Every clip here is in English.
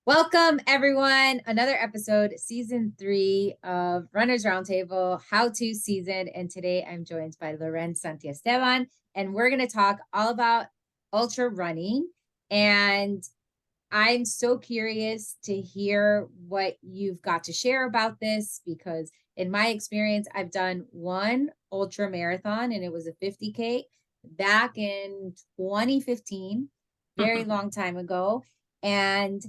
Welcome, everyone. Another episode, season 3 of Runners Roundtable, How To Season. And today I'm joined by Loren Santiesteban, and we're going to talk all about ultra running. And I'm so curious to hear what you've got to share about this, because in my experience, I've done one ultra marathon, and it was a 50K back in 2015, very long time ago. And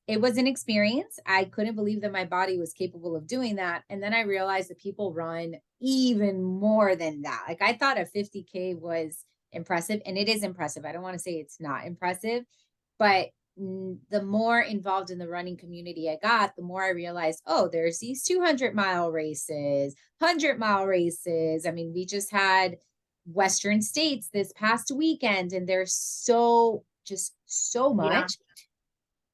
it was an experience. I couldn't believe that my body was capable of doing that. And then I realized that people run even more than that. Like, I thought a 50K was impressive, and it is impressive. I don't want to say it's not impressive, but the more involved in the running community I got, the more I realized, oh, there's these 200-mile races, 100-mile races. I mean, we just had Western States this past weekend, and there's so much. Yeah.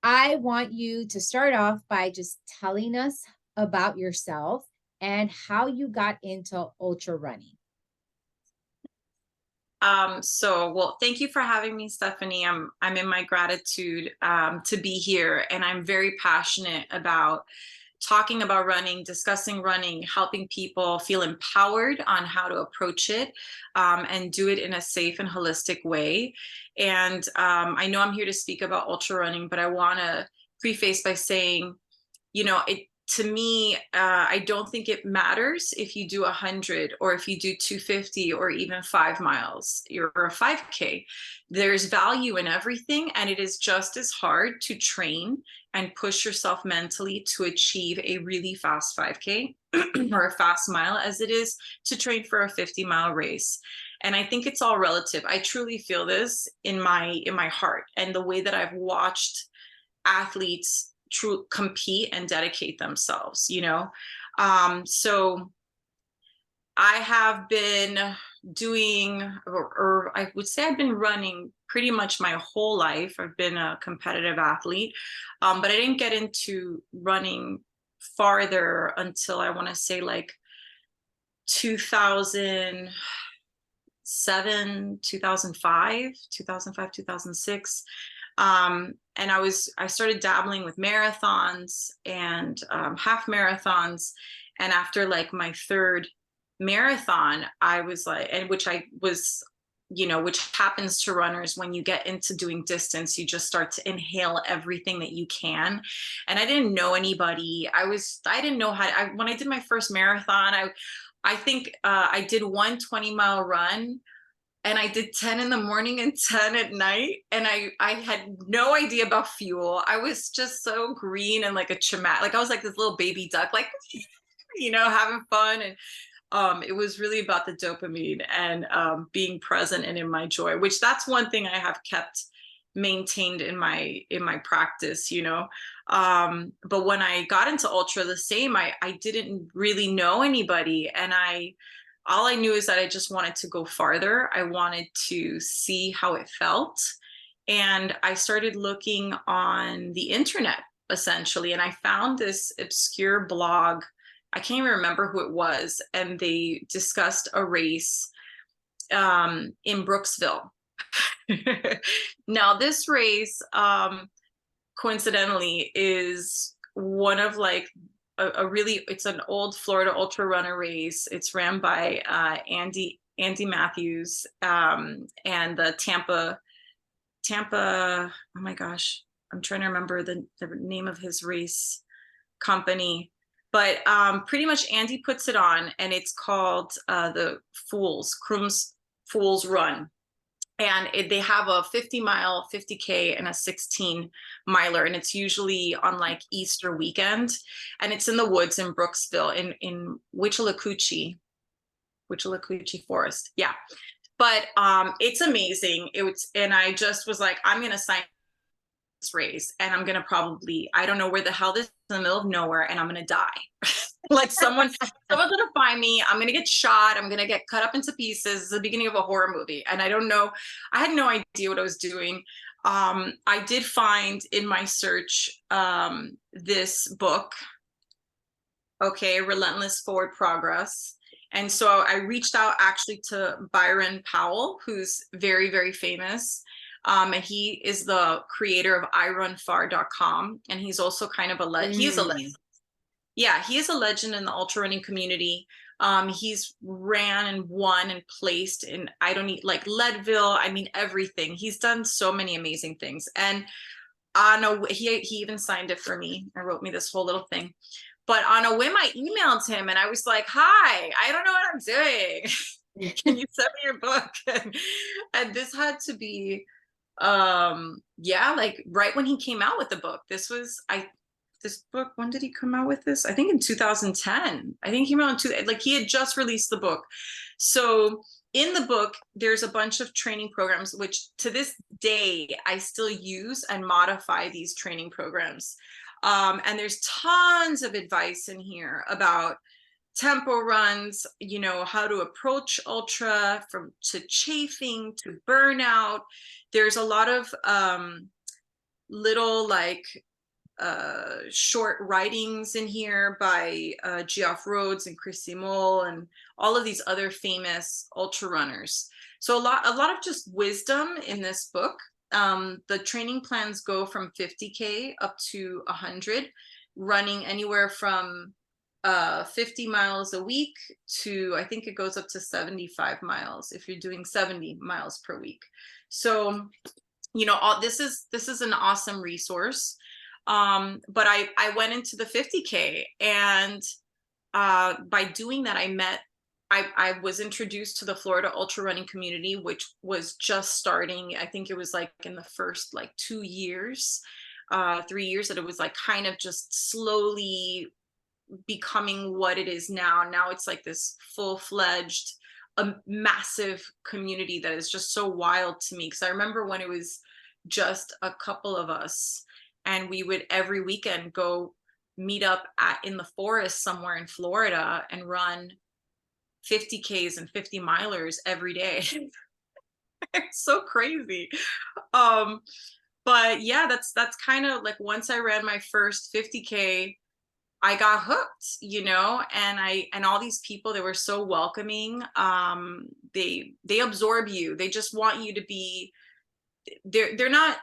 I want you to start off by just telling us about yourself and how you got into ultra running. Well, thank you for having me, Stephanie. I'm in my gratitude to be here, and I'm very passionate about talking about running, discussing running, helping people feel empowered on how to approach it, and do it in a safe and holistic way. And I know I'm here to speak about ultra running, but I want to preface by saying, to me, I don't think it matters if you do 100 or if you do 250 or even 5 miles or a 5K. There's value in everything, and it is just as hard to train and push yourself mentally to achieve a really fast 5K or a fast mile as it is to train for a 50-mile race. And I think it's all relative. I truly feel this in my heart, and the way that I've watched athletes compete and dedicate themselves, so I have been doing, or I would say I've been running pretty much my whole life. I've been a competitive athlete, but I didn't get into running farther until I want to say like 2007, 2005, 2006. And I started dabbling with marathons and half marathons. And after like my third marathon, I was like, and which happens to runners when you get into doing distance, you just start to inhale everything that you can. And I didn't know anybody. I didn't know when I did my first marathon, I think I did one 20-mile run, and I did 10 in the morning and 10 at night. And I had no idea about fuel. I was just so green and like a chimat. Like I was like this little baby duck, like, having fun. And it was really about the dopamine and being present and in my joy, which that's one thing I have kept maintained in my practice, but when I got into ultra, the same, I didn't really know anybody. And all I knew is that I just wanted to go farther. I wanted to see how it felt. And I started looking on the internet, essentially. And I found this obscure blog. I can't even remember who it was. And they discussed a race in Brooksville. Now, this race, coincidentally, is one of like it's an old Florida ultra runner race. It's ran by Andy Matthews, and the Tampa. Oh my gosh, I'm trying to remember the name of his race company, but pretty much Andy puts it on, and it's called the Kroom's Fools Run. And they have a 50-mile, 50K, and a 16-miler, and it's usually on like Easter weekend, and it's in the woods in Brooksville, in Wichalakuchi Forest. Yeah, but it's amazing. And I just was like, I'm gonna sign this race, and I'm gonna I don't know where the hell this is, in the middle of nowhere, and I'm gonna die. Like someone's gonna find me. I'm gonna get shot. I'm gonna get cut up into pieces. It's the beginning of a horror movie, and I don't know. I had no idea what I was doing. I did find in my search this book, okay, Relentless Forward Progress. And so I reached out actually to Byron Powell, who's very, very famous. And he is the creator of irunfar.com. And he's also kind of he is a legend. Yeah, he is a legend in the ultra running community. He's ran and won and placed in, I don't need, like Leadville. I mean, everything. He's done so many amazing things. And he even signed it for me and wrote me this whole little thing. But on a whim, I emailed him and I was like, hi, I don't know what I'm doing. Can you send me your book? And this had to be, yeah, like right when he came out with the book. This book, when did he come out with this? I think in 2010. I think he came out like he had just released the book. So in the book, there's a bunch of training programs, which to this day, I still use and modify these training programs. And there's tons of advice in here about tempo runs, you know, how to approach ultra, to chafing to burnout. There's a lot of little like short writings in here by Geoff Rhodes and Chrissy Mole and all of these other famous ultra runners. So a lot of just wisdom in this book. The training plans go from 50K up to 100, running anywhere from 50 miles a week to, I think it goes up to 75 miles if you're doing 70 miles per week. So, you know, this is an awesome resource. But I went into the 50K, and by doing that, I was introduced to the Florida ultra running community, which was just starting. I think it was like in the first like 2 years, 3 years, that it was like kind of just slowly becoming what it is now. Now it's like this full-fledged, a massive community that is just so wild to me. Because I remember when it was just a couple of us, and we would every weekend go meet up in the forest somewhere in Florida and run 50Ks and 50 milers every day. It's so crazy. But yeah, that's kind of like, once I ran my first 50K, I got hooked, you know, and all these people, they were so welcoming. They absorb you. They just want you to be, they're not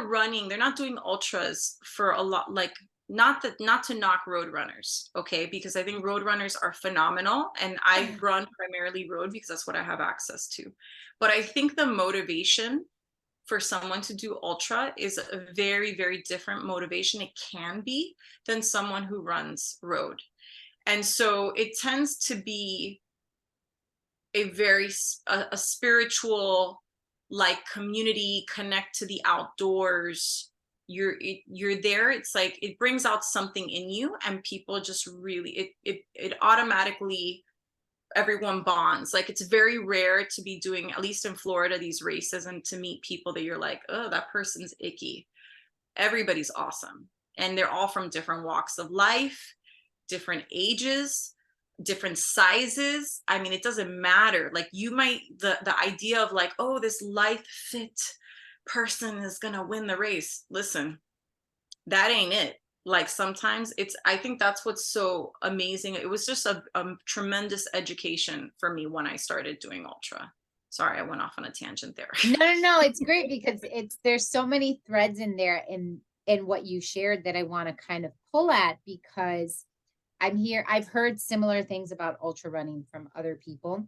running, they're not doing ultras for a lot, like, not to knock road runners, okay, because I think road runners are phenomenal, and I run primarily road because that's what I have access to. But I think the motivation for someone to do ultra is a very, very different motivation, it can be, than someone who runs road. And so it tends to be a very a spiritual, like, community, connect to the outdoors. You're there, it's like it brings out something in you, and people just really, it automatically, everyone bonds. Like, it's very rare to be doing, at least in Florida, these races and to meet people that you're like, oh, that person's icky. Everybody's awesome, and they're all from different walks of life, different ages, different sizes. I mean, it doesn't matter. Like, you might, the idea of like, oh, this lithe fit person is gonna win the race. Listen, that ain't it. Like, sometimes I think that's what's so amazing. It was just a tremendous education for me when I started doing ultra. Sorry, I went off on a tangent there. No, it's great because there's so many threads in there in what you shared that I want to kind of pull at, because I've heard similar things about ultra running from other people.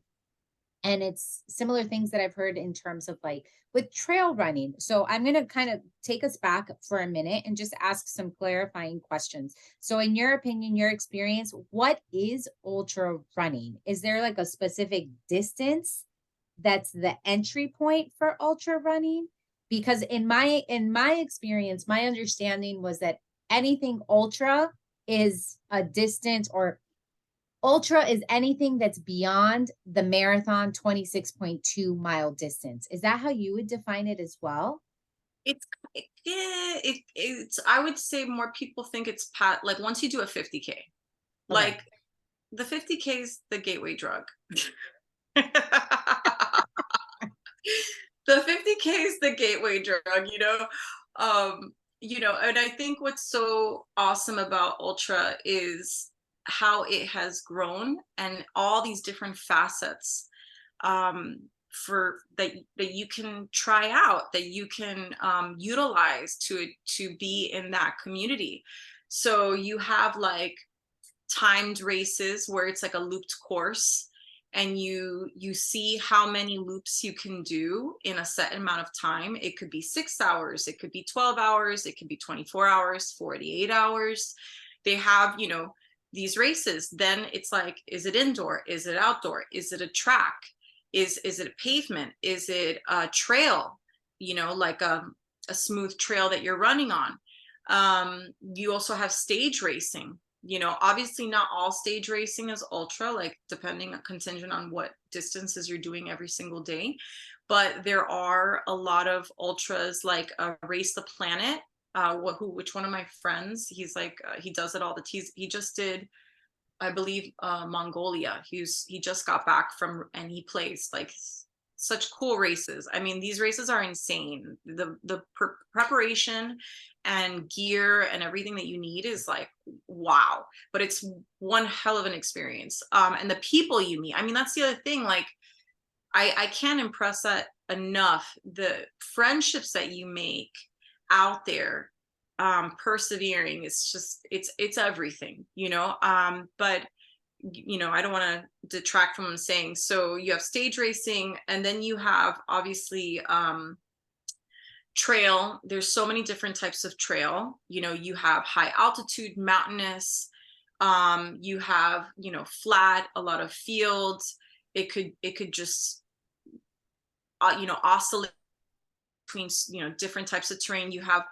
And it's similar things that I've heard in terms of like with trail running. So I'm going to kind of take us back for a minute and just ask some clarifying questions. So in your opinion, your experience, what is ultra running? Is there like a specific distance that's the entry point for ultra running? Because in my experience, my understanding was that anything ultra is a distance, or ultra is anything that's beyond the marathon 26.2 mile distance. Is that how you would define it as well? It's I would say more people think it's like once you do a 50K, Okay. like the 50K is the gateway drug. The 50K is the gateway drug, you know. And I think what's so awesome about ultra is how it has grown and all these different facets. that you can try out, that you can utilize to be in that community. So you have like timed races where it's like a looped course, and you see how many loops you can do in a set amount of time. It could be 6 hours, it could be 12 hours, it could be 24 hours, 48 hours. They have, you know, these races. Then it's like, is it indoor, is it outdoor, is it a track, is it a pavement, is it a trail, you know, like a smooth trail that you're running on. You also have stage racing. You know, obviously not all stage racing is ultra, like depending on, contingent on what distances you're doing every single day. But there are a lot of ultras, like Race the Planet. Which one of my friends? He's like he does it all the. He just did, I believe, Mongolia. He just got back from, and he plays like such cool races. I mean, these races are insane. The preparation and gear and everything that you need is like, wow. But it's one hell of an experience. And the people you meet. I mean, that's the other thing. Like, I can't impress that enough. The friendships that you make out there, persevering, it's just, it's everything, you know. But you know, I don't want to detract from what I'm saying. So you have stage racing, and then you have obviously trail. There's so many different types of trail. You know, you have high altitude, mountainous, you have, you know, flat, a lot of fields. It could just you know, oscillate between, you know, different types of terrain. You have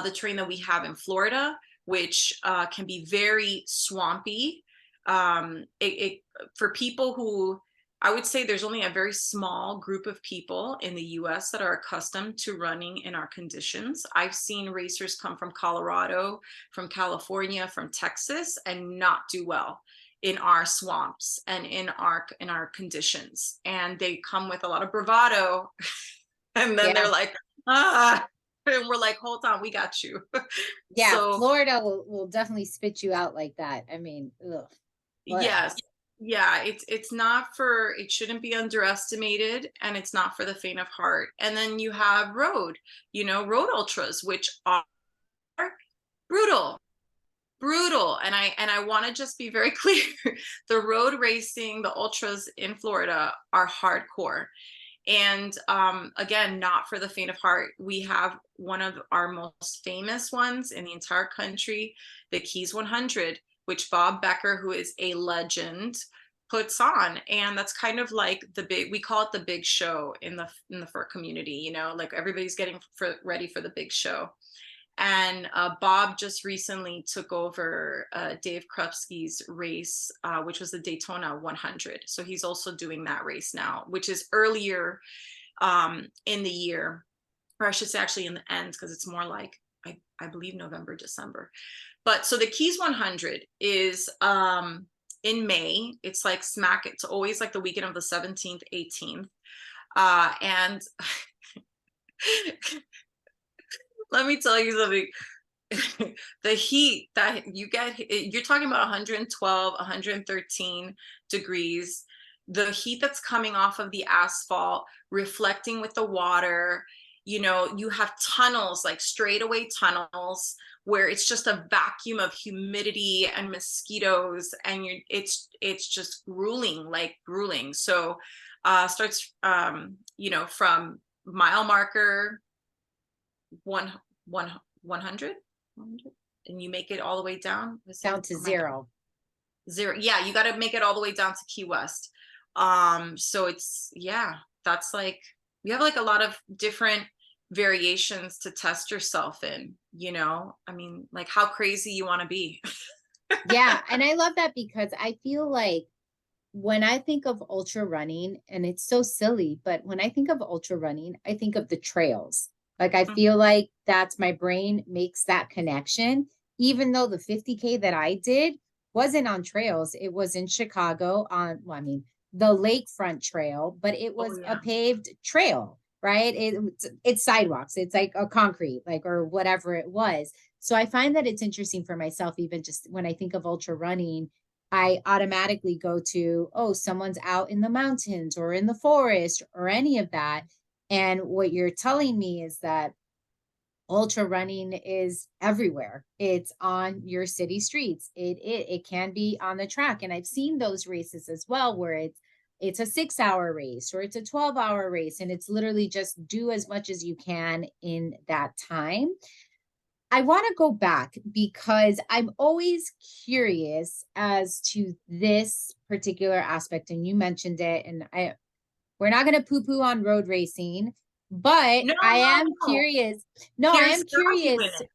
the terrain that we have in Florida, which can be very swampy. For people who, I would say there's only a very small group of people in the US that are accustomed to running in our conditions. I've seen racers come from Colorado, from California, from Texas, and not do well in our swamps and in our conditions. And they come with a lot of bravado, and then they're like, ah, and we're like, hold on, we got you. Yeah, So Florida will definitely spit you out like that. I mean, ugh. yes, yeah, it's not for, it shouldn't be underestimated, and it's not for the faint of heart. And then you have road, you know, road ultras, which are brutal, and I want to just be very clear. The road racing, the ultras in Florida are hardcore. And again, not for the faint of heart. We have one of our most famous ones in the entire country, the Keys 100, which Bob Becker, who is a legend, puts on. And that's kind of like we call it the big show in the fur community, you know, like everybody's getting ready for the big show. And Bob just recently took over Dave Krupski's race, which was the Daytona 100. So he's also doing that race now, which is earlier in the year, or I should say actually in the end, because it's more like, I believe November, December. But so the Keys 100 is in May. It's like it's always like the weekend of the 17th, 18th. And let me tell you something. The heat that you get, you're talking about 112, 113 degrees. The heat that's coming off of the asphalt, reflecting with the water, you know, you have tunnels, like straightaway tunnels, where it's just a vacuum of humidity and mosquitoes, and it's just grueling. So starts you know, from mile marker 100, and you make it all the way down to zero. Yeah, you got to make it all the way down to Key West. So it's, yeah, that's like, you have like a lot of different variations to test yourself in, you know. I mean, like, how crazy you want to be. Yeah, and I love that, because I feel like when I think of ultra running, and it's so silly, but when I think of ultra running, I think of the trails. Like, I feel like that's, my brain makes that connection, even though the 50K that I did wasn't on trails. It was in Chicago on, well, I mean, the lakefront trail, but it was a paved trail, right? It's sidewalks. It's like a concrete, like, or whatever it was. So I find that it's interesting for myself, even just when I think of ultra running, I automatically go to, oh, someone's out in the mountains or in the forest or any of that. And what you're telling me is that ultra running is everywhere. It's on your city streets. It can be on the track. And I've seen those races as well, where it's a 6 hour race or it's a 12 hour race. And it's literally just do as much as you can in that time. I want to go back because I'm always curious as to this particular aspect. And you mentioned it, and we're not going to poo-poo on road racing, but No, I no, am no. curious. No, I Here's am the value in curious. it.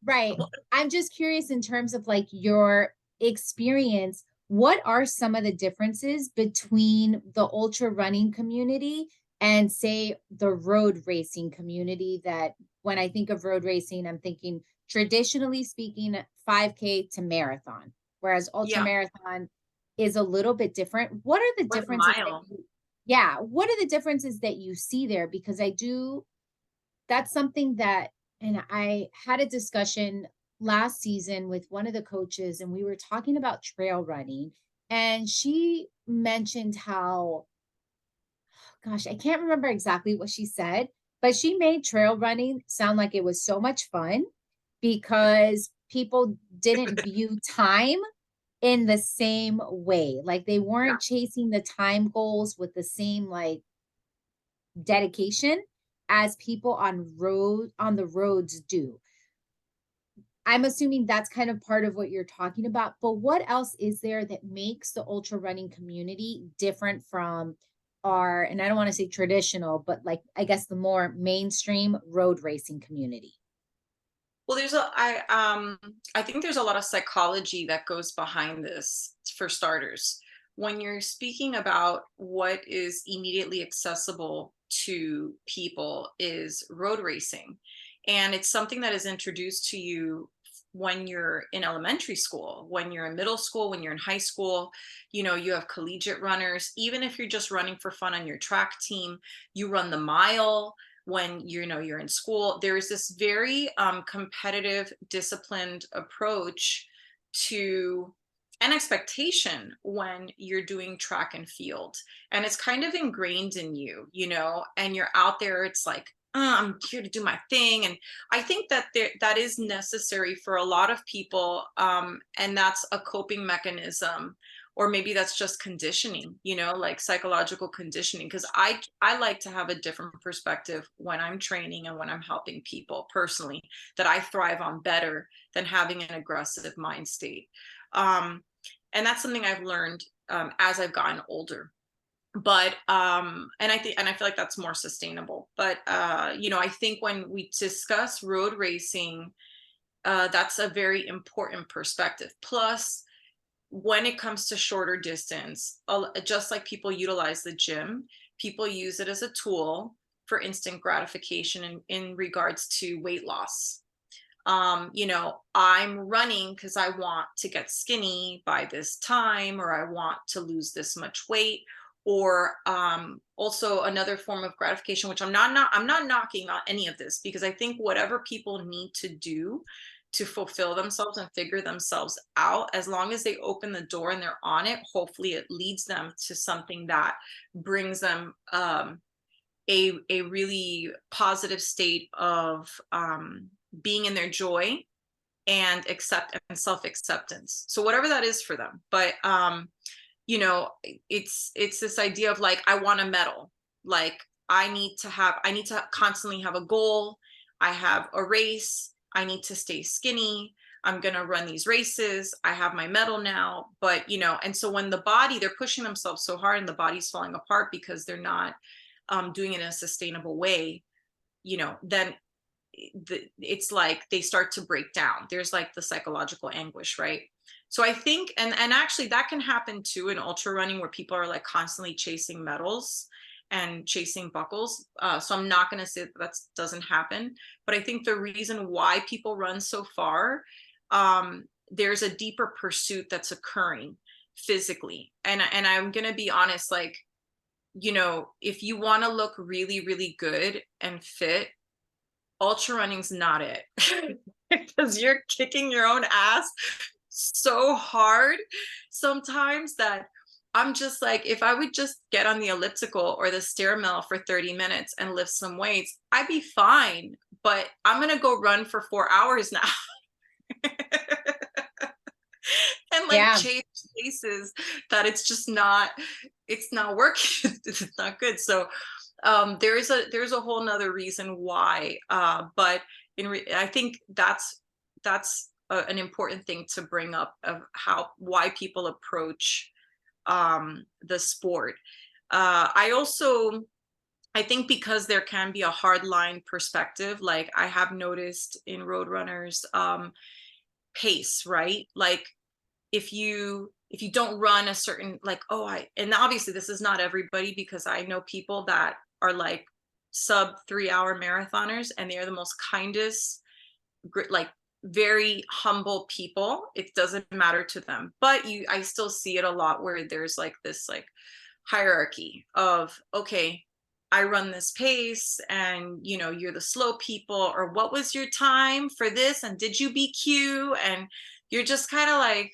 Right. Well, I'm just curious in terms of like your experience. What are some of the differences between the ultra running community and say the road racing community? That when I think of road racing, I'm thinking traditionally speaking 5K to marathon, whereas ultra yeah, marathon is a little bit different. What are the or the differences that mile. yeah, what are the differences that you see there? Because that's something that, and I had a discussion last season with one of the coaches, and we were talking about trail running. And she mentioned how, gosh, I can't remember exactly what she said, but she made trail running sound like it was so much fun because people didn't view time in the same way. Like they Yeah. weren't chasing the time goals with the same like dedication as people on the roads do. I'm assuming that's kind of part of what you're talking about, but what else is there that makes the ultra running community different from our, and I don't want to say traditional, but like I guess the more mainstream road racing community? Well, I think there's a lot of psychology that goes behind this for starters. When you're speaking about what is immediately accessible to people is road racing. And it's something that is introduced to you when you're in elementary school, when you're in middle school, when you're in high school. You have collegiate runners. Even if you're just running for fun on your track team, you run the mile when you're in school. There is this very competitive, disciplined approach to an expectation when you're doing track and field, and it's kind of ingrained in you, and you're out there. It's like, I'm here to do my thing. And I think that that is necessary for a lot of people, and that's a coping mechanism, or maybe that's just conditioning, like psychological conditioning. Because I like to have a different perspective when I'm training and when I'm helping people personally, that I thrive on better than having an aggressive mind state. And that's something I've learned as I've gotten older. But and I feel like that's more sustainable. But I think when we discuss road racing, that's a very important perspective. Plus, when it comes to shorter distance, just like people utilize the gym, people use it as a tool for instant gratification in regards to weight loss. I'm running because I want to get skinny by this time, or I want to lose this much weight. Or also another form of gratification, which I'm not knocking on any of this, because I think whatever people need to do to fulfill themselves and figure themselves out, as long as they open the door and they're on it, hopefully it leads them to something that brings them a really positive state of being in their joy and self-acceptance. So whatever that is for them. But it's this idea of like, I want a medal. Like I need to constantly have a goal. I have a race. I need to stay skinny. I'm going to run these races. I have my medal now. But, and so when they're pushing themselves so hard and the body's falling apart because they're not doing it in a sustainable way, then it's like they start to break down. There's like the psychological anguish, right? So I think, and actually that can happen too in ultra running, where people are like constantly chasing medals and chasing buckles. So I'm not going to say that doesn't happen, but I think the reason why people run so far, there's a deeper pursuit that's occurring physically. And I'm going to be honest, like, if you want to look really, really good and fit, ultra running's not it. Because you're kicking your own ass so hard sometimes that I'm just like, if I would just get on the elliptical or the stair mill for 30 minutes and lift some weights, I'd be fine. But I'm going to go run for 4 hours now and like Yeah. chase places that it's not working. It's not good. So there's a whole nother reason why. But I think that's an important thing to bring up of why people approach the sport. I think because there can be a hard line perspective, like I have noticed in road runners, pace, right? Like if you don't run a certain, like, and obviously this is not everybody, because I know people that are like sub 3 hour marathoners and they're the most kindest, like very humble people. It doesn't matter to them, but I still see it a lot where there's like this like hierarchy of, okay, I run this pace and you're the slow people, or what was your time for this and did you BQ, and you're just kind of like,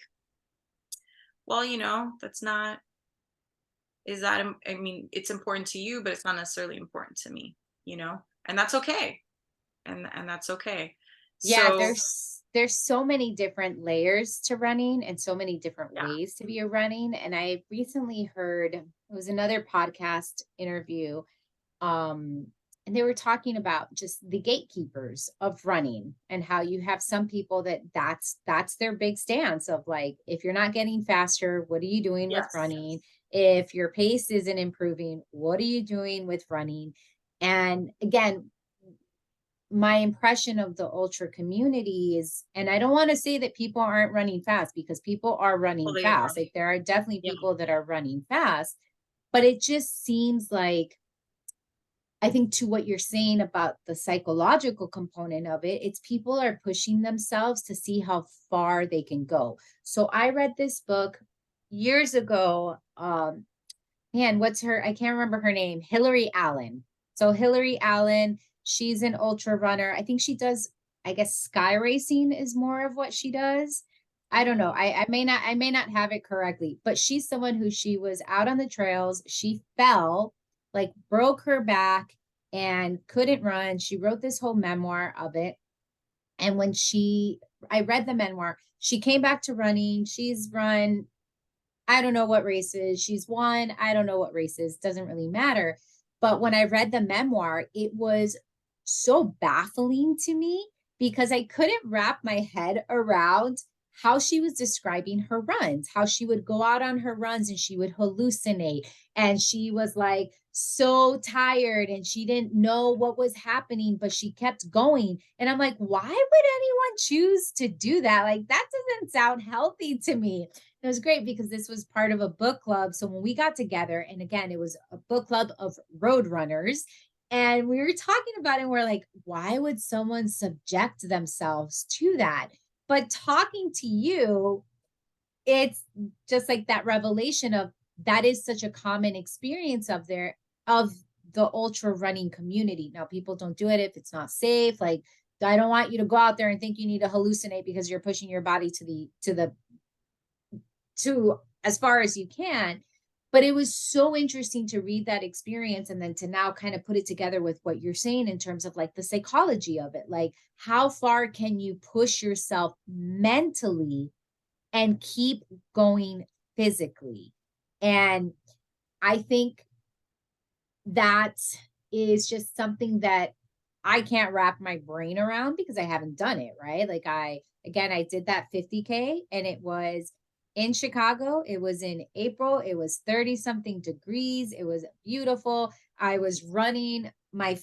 well, that's not, is that, I mean, it's important to you, but it's not necessarily important to me, and that's okay. And that's okay. Yeah, So there's so many different layers to running and so many different yeah. ways to be a running. And I recently heard, it was another podcast interview, um, and they were talking about just the gatekeepers of running and how you have some people that's their big stance of like, if you're not getting faster, what are you doing with Yes. running? If your pace isn't improving, what are you doing with running? And again, my impression of the ultra community is, and I don't want to say that people aren't running fast, because people are Well, running they are. fast. Like there are definitely Yeah. people that are running fast, but it just seems like, I think to what you're saying about the psychological component of it, it's people are pushing themselves to see how far they can go. So I read this book years ago. Man, what's her? I can't remember her name. Hillary Allen. So Hillary Allen, she's an ultra runner. I think she does, I guess sky racing is more of what she does. I don't know. I may not have it correctly, but she's someone who, she was out on the trails. She fell, like broke her back and couldn't run. She wrote this whole memoir of it. And I read the memoir, she came back to running. She's run, I don't know what races she's won. I don't know what races, doesn't really matter. But when I read the memoir, it was so baffling to me because I couldn't wrap my head around how she was describing her runs, how she would go out on her runs and she would hallucinate. And she was like so tired and she didn't know what was happening, but she kept going. And I'm like, why would anyone choose to do that? Like, that doesn't sound healthy to me. It was great because this was part of a book club. So when we got together, and again, it was a book club of road runners, and we were talking about it, and we're like, why would someone subject themselves to that? But talking to you, it's just like that revelation of, that is such a common experience of the ultra running community. Now, people don't do it if it's not safe. Like, I don't want you to go out there and think you need to hallucinate because you're pushing your body to as far as you can. But it was so interesting to read that experience and then to now kind of put it together with what you're saying in terms of like the psychology of it. Like, how far can you push yourself mentally and keep going physically? And I think that is just something that I can't wrap my brain around because I haven't done it, right? Like, I did that 50K and it was in Chicago. It was in April. It was 30 something degrees. It was beautiful. I was running my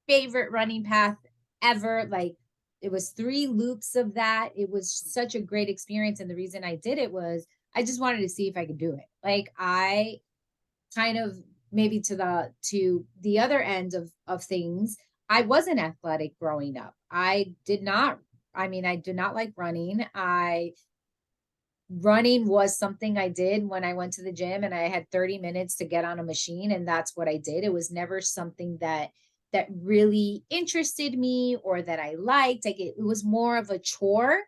favorite running path ever. Like, it was 3 loops of that. It was such a great experience. And the reason I did it was I just wanted to see if I could do it. Like, I kind of, maybe to the other end of things, I wasn't athletic growing up. I did not like running. Running was something I did when I went to the gym and I had 30 minutes to get on a machine, and that's what I did. It was never something that really interested me or that I liked. Like, it was more of a chore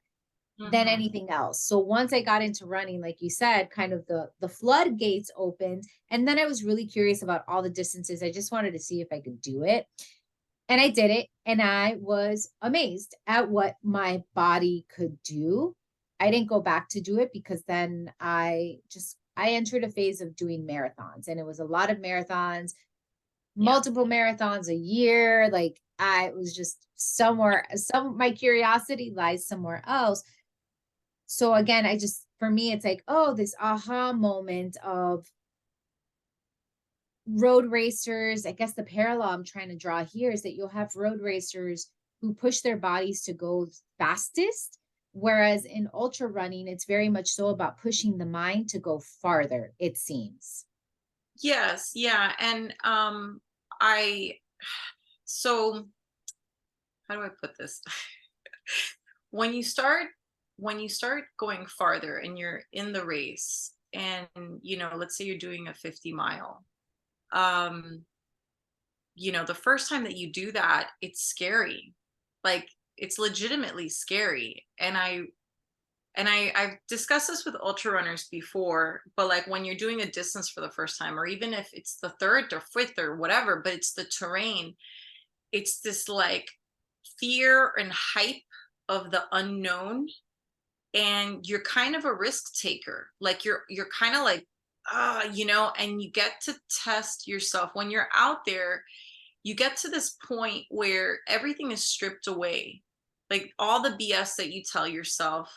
than Mhm. anything else. So once I got into running, like you said, kind of the floodgates opened, and then I was really curious about all the distances. I just wanted to see if I could do it. And I did it, and I was amazed at what my body could do. I didn't go back to do it because then I entered a phase of doing marathons, and it was a lot of marathons, Yeah. multiple marathons a year. Like I was just somewhere, my curiosity lies somewhere else. So again, for me, it's like, oh, this aha moment of road racers. I guess the parallel I'm trying to draw here is that you'll have road racers who push their bodies to go fastest. Whereas in ultra running, it's very much so about pushing the mind to go farther, it seems. Yes, yeah. And I so how do I put this? when you start when you start going farther and you're in the race, and let's say you're doing a 50 mile, um the first time that you do that, it's scary. Like, it's legitimately scary. I've discussed this with ultra runners before, but like when you're doing a distance for the first time, or even if it's the third or fifth or whatever, but it's the terrain, it's this like fear and hype of the unknown. And you're kind of a risk taker. Like you're kind of like, and you get to test yourself when you're out there. You get to this point where everything is stripped away, like all the BS that you tell yourself,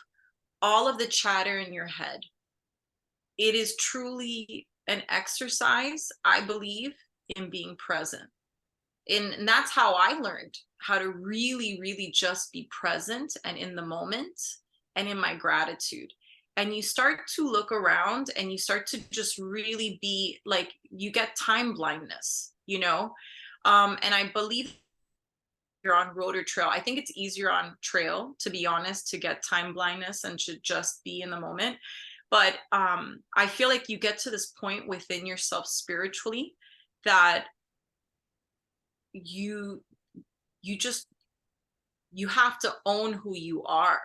all of the chatter in your head. It is truly an exercise, I believe, in being present. And that's how I learned how to really, really just be present and in the moment and in my gratitude. And you start to look around and you start to just really be like, you get time blindness, and I believe you're on road or trail. I think it's easier on trail, to be honest, to get time blindness and to just be in the moment. But I feel like you get to this point within yourself spiritually that you you just you have to own who you are.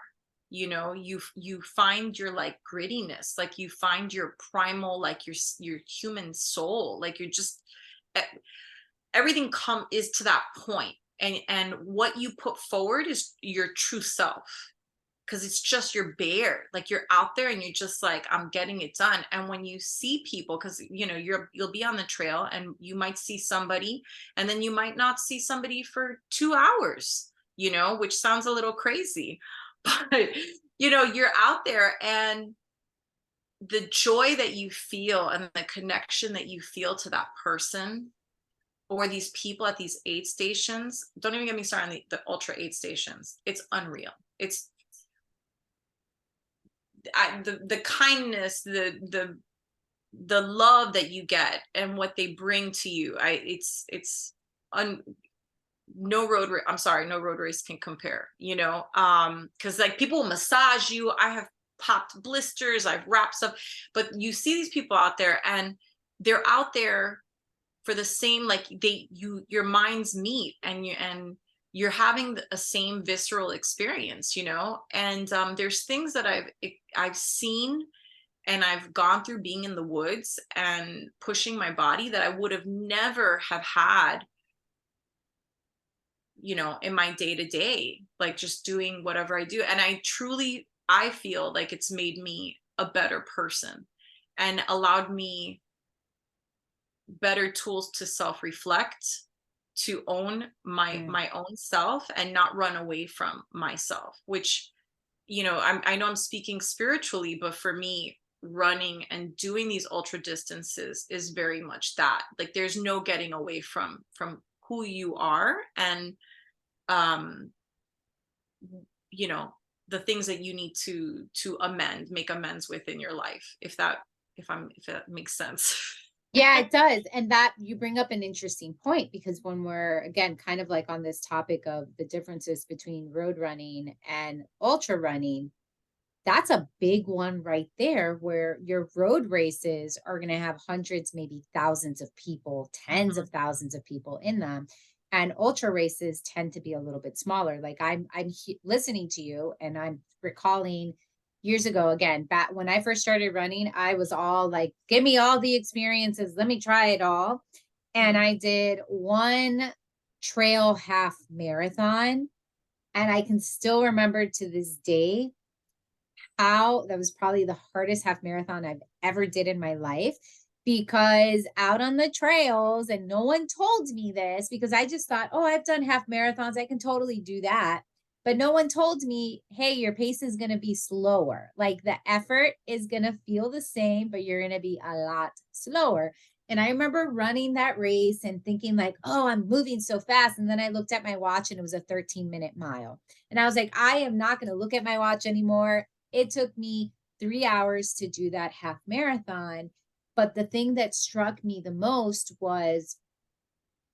You find your like grittiness, like you find your primal, like your human soul, like you're just e- everything come is to that point. And what you put forward is your true self, because it's just you're bare, like you're out there and you're just like, I'm getting it done. And when you see people, because you'll be on the trail and you might see somebody, and then you might not see somebody for 2 hours, which sounds a little crazy. But you're out there, and the joy that you feel and the connection that you feel to that person or these people at these aid stations, don't even get me started on the ultra aid stations. It's unreal. It's the kindness, the love that you get and what they bring to you. It's un, no road I'm sorry, no road race can compare, because like people will massage you. I have popped blisters, I've wrapped stuff, but you see these people out there, and they're out there for the same, like your minds meet, and you're having a same visceral experience, and there's things that I've seen and I've gone through being in the woods and pushing my body that I would have never have had, in my day to day, like just doing whatever I do. And I feel like it's made me a better person and allowed me better tools to self-reflect, to own my Mm. my own self and not run away from myself, which I know I'm speaking spiritually, but for me, running and doing these ultra distances is very much that. Like there's no getting away from who you are, and um you know the things that you need to make amends with in your life, if that makes sense. Yeah, it does. And that you bring up an interesting point, because when we're again kind of like on this topic of the differences between road running and ultra running, that's a big one right there, where your road races are going to have hundreds, maybe thousands of people, tens Mhm. of thousands of people in them. And ultra races tend to be a little bit smaller. Like listening to you and I'm recalling years ago, again, back when I first started running, I was all like, give me all the experiences. Let me try it all. And I did one trail half marathon. And I can still remember to this day how that was probably the hardest half marathon I've ever did in my life, because out on the trails, and no one told me this because I just thought, oh, I've done half marathons, I can totally do that. But no one told me, hey, your pace is going to be slower. Like the effort is going to feel the same, but you're going to be a lot slower. And I remember running that race and thinking like, oh, I'm moving so fast. And then I looked at my watch and it was a 13-minute mile. And I was like, I am not going to look at my watch anymore. It took me 3 hours to do that half marathon. But the thing that struck me the most was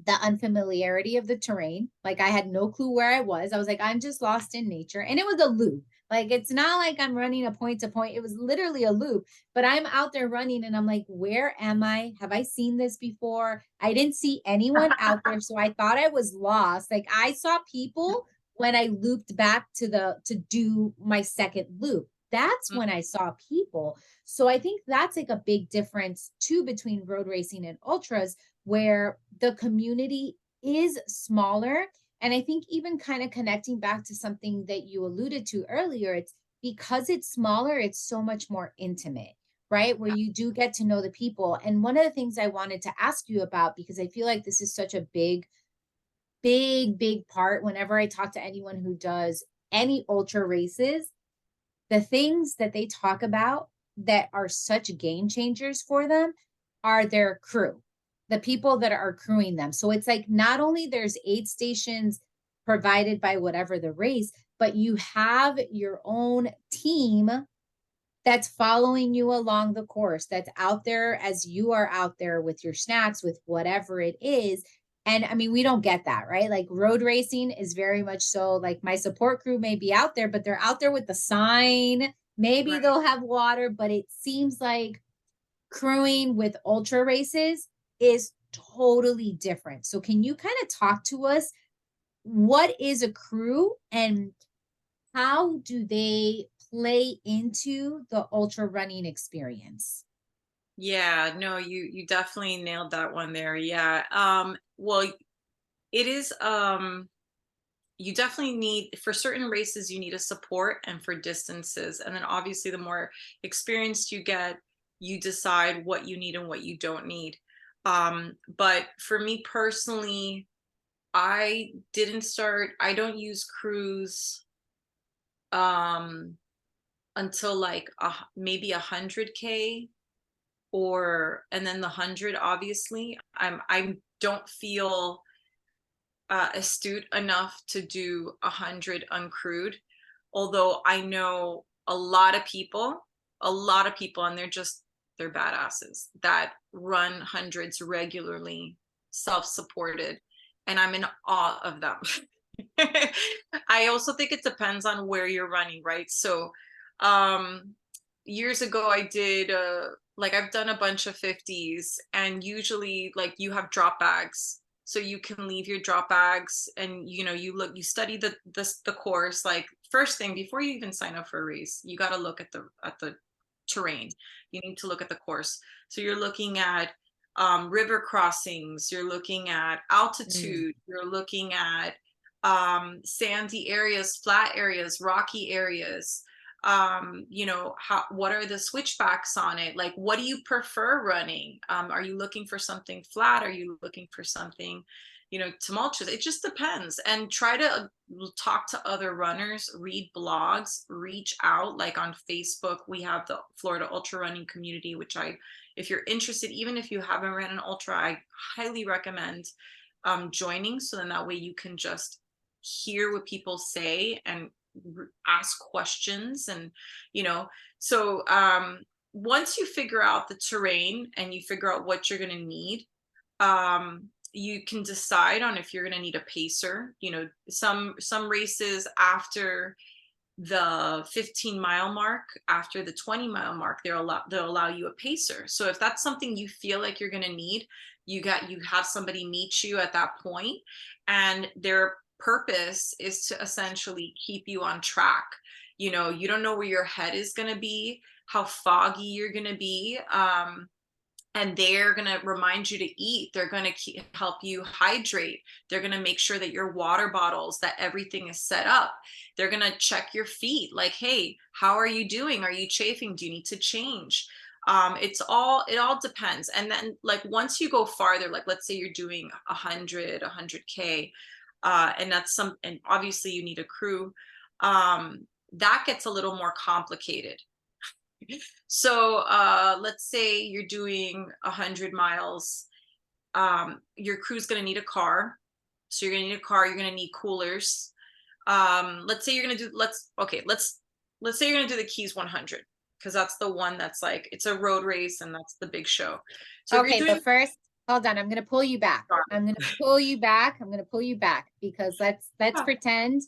the unfamiliarity of the terrain. Like I had no clue where I was. I was like, I'm just lost in nature. And it was a loop. Like it's not like I'm running a point to point. It was literally a loop, but I'm out there running and I'm like, where am I? Have I seen this before? I didn't see anyone out there. So I thought I was lost. Like I saw people when I looped back to do my second loop. That's when I saw people. So I think that's like a big difference too between road racing and ultras, where the community is smaller. And I think even kind of connecting back to something that you alluded to earlier, it's because it's smaller, it's so much more intimate, right? Where you do get to know the people. And one of the things I wanted to ask you about, because I feel like this is such a big part whenever I talk to anyone who does any ultra races, the things that they talk about that are such game changers for them are their crew, the people that are crewing them. So it's like not only there's aid stations provided by whatever the race, but you have your own team that's following you along the course, that's out there as you are out there with your snacks, with whatever it is. And I mean, we don't get that, right? Like road racing is very much so like my support crew may be out there, but they're out there with the sign. Maybe Right. they'll have water, but it seems like crewing with ultra races is totally different. So can you kind of talk to us? What is a crew and how do they play into the ultra running experience? Yeah, no, you definitely nailed that one there. Yeah. Well, it is you definitely need, for certain races you need a support, and for distances, and then obviously the more experienced you get, you decide what you need and what you don't need. But for me personally, I don't use crews um until like maybe 100K, or and then the 100. Obviously I don't feel astute enough to do 100 uncrewed, although I know a lot of people, and they're badasses that run hundreds regularly, self-supported, and I'm in awe of them. I also think it depends on where you're running, right? So um years ago I did like I've done a bunch of 50s, and usually like you have drop bags, so you can leave your drop bags, and you study the course. Like first thing, before you even sign up for a race, you got to look at the terrain. You need to look at the course. So you're looking at river crossings, you're looking at altitude, you're looking at sandy areas, flat areas, rocky areas. What are the switchbacks on it? Like, what do you prefer running? Are you looking for something flat? Are you looking for something, tumultuous? It just depends. And try to talk to other runners, read blogs, reach out. Like on Facebook, we have the Florida Ultra Running community, which if you're interested, even if you haven't ran an ultra, I highly recommend joining. So then that way you can just hear what people say and ask questions. And so once you figure out the terrain and you figure out what you're going to need, you can decide on if you're going to need a pacer. Some races, after the 15-mile mark, after the 20-mile mark, they'll allow you a pacer. So if that's something you feel like you're going to need, you have somebody meet you at that point, and their purpose is to essentially keep you on track. You know, you don't know where your head is going to be, how foggy you're going to be. And they're going to remind you to eat. They're going to help you hydrate. They're going to make sure that your water bottles, that everything is set up. They're going to check your feet, like, hey, how are you doing? Are you chafing? Do you need to change? It all depends. And then, like, once you go farther, like, let's say you're doing 100K, and obviously you need a crew. That gets a little more complicated. So let's say you're doing 100 miles. Your crew's going to need a car. So you're going to need a car. You're going to need coolers. Let's say you're going to do, let's say you're going to do the Keys 100, because that's the one that's like, it's a road race and that's the big show. So okay, but first, hold on. I'm going to pull you back. I'm going to pull you back. Because let's pretend.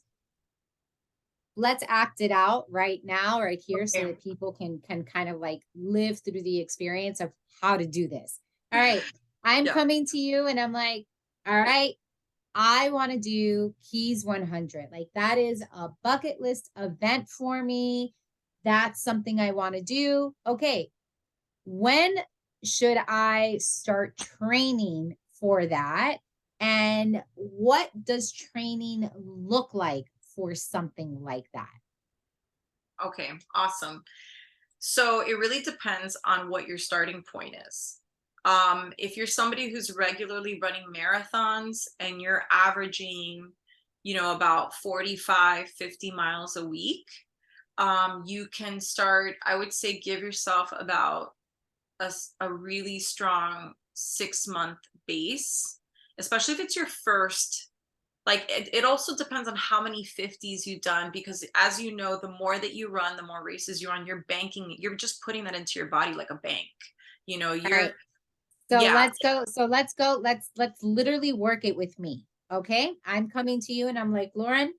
Let's act it out right now, right here, so that people can kind of like live through the experience of how to do this. All right. I'm coming to you and I'm like, all right, I want to do Keys 100. Like, that is a bucket list event for me. That's something I want to do. Okay. When should I start training for that? And what does training look like for something like that? Okay, awesome. So it really depends on what your starting point is. If you're somebody who's regularly running marathons and you're averaging, about 45, 50 miles a week, you can start, I would say, give yourself about a really strong 6-month base, especially if it's your first. Like, it also depends on how many 50s you've done, because as you know, the more that you run, the more races you're on, you're banking, you're just putting that into your body like a bank. You're all right. So let's go. Let's literally work it with me. Okay. I'm coming to you and I'm like, Loren,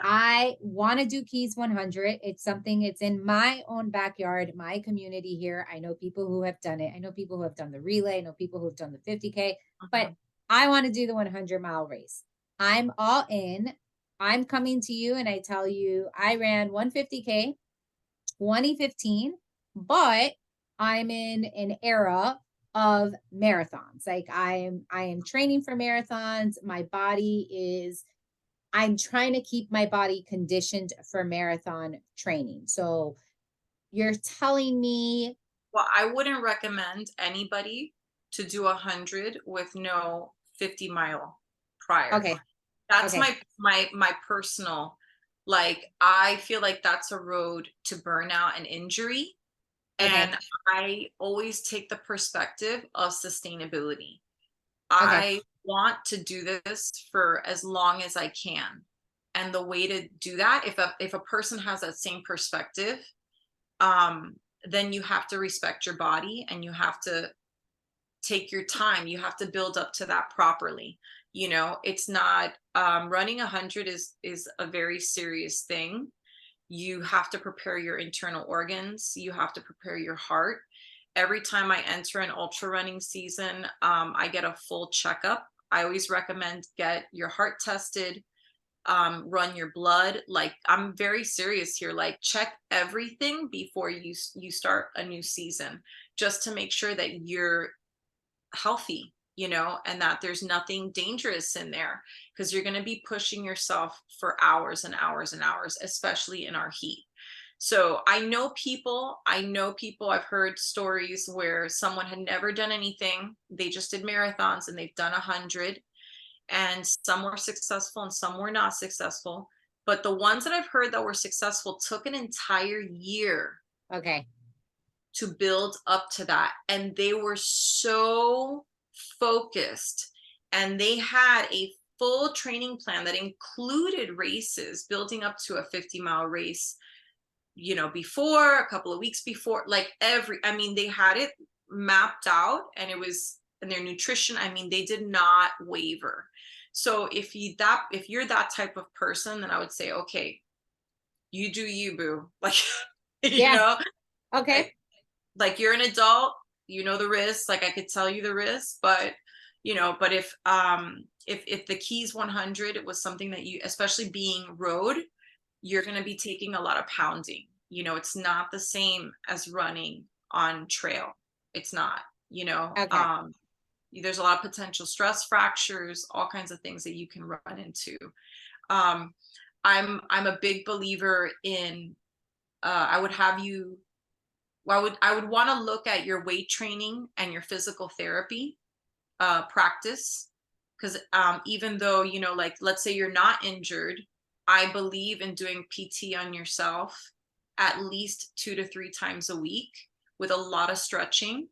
I want to do Keys 100. It's something, it's in my own backyard, my community here. I know people who have done it. I know people who have done the relay. I know people who have done the 50K, but I want to do the 100-mile race. I'm all in. I'm coming to you and I tell you I ran 150K 2015, but I'm in an era of marathons. Like, I am training for marathons. My body is, I'm trying to keep my body conditioned for marathon training. So you're telling me. Well, I wouldn't recommend anybody to do 100 with no 50-mile prior. Okay. That's my personal, like, I feel like that's a road to burnout and injury. And I always take the perspective of sustainability. I want to do this for as long as I can. And the way to do that, if a person has that same perspective, then you have to respect your body and you have to take your time. You have to build up to that properly. It's not, running 100 is a very serious thing. You have to prepare your internal organs. You have to prepare your heart. Every time I enter an ultra running season, I get a full checkup. I always recommend get your heart tested, run your blood. Like, I'm very serious here. Like, check everything before you start a new season, just to make sure that you're healthy, and that there's nothing dangerous in there, because you're going to be pushing yourself for hours and hours and hours, especially in our heat. So I know people, I've heard stories where someone had never done anything. They just did marathons and they've done 100, and some were successful and some were not successful. But the ones that I've heard that were successful took an entire year to build up to that. And they were so focused, and they had a full training plan that included races building up to a 50-mile race, before, a couple of weeks before, like they had it mapped out, and it was in their nutrition. They did not waver. So if you're that type of person, then I would say, okay, you do you, boo. Like, like, you're an adult, the risks. Like, I could tell you the risks, but but if the keys 100 was something that you, especially being road, you're going to be taking a lot of pounding. It's not the same as running on trail. It's not, Okay. there's a lot of potential stress fractures, all kinds of things that you can run into. I'm a big believer in, I would want to look at your weight training and your physical therapy practice. Because even though, like, let's say you're not injured, I believe in doing PT on yourself at least 2 to 3 times a week with a lot of stretching,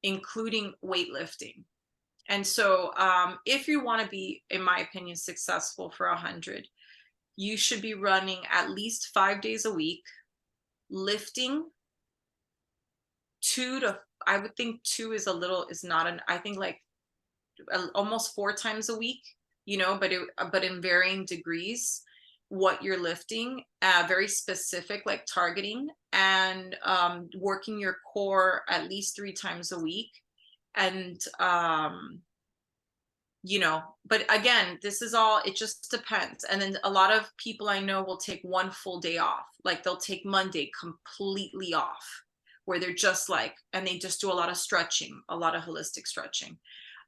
including weightlifting. And so if you want to be, in my opinion, successful for 100, you should be running at least 5 days a week, lifting I would think 2 is I think like almost 4 times a week, but in varying degrees, what you're lifting, very specific, like targeting, and working your core at least 3 times a week. And, but again, this is all, it just depends. And then a lot of people I know will take 1 full day off. Like they'll take Monday completely off, where they're just like, and they just do a lot of stretching, a lot of holistic stretching.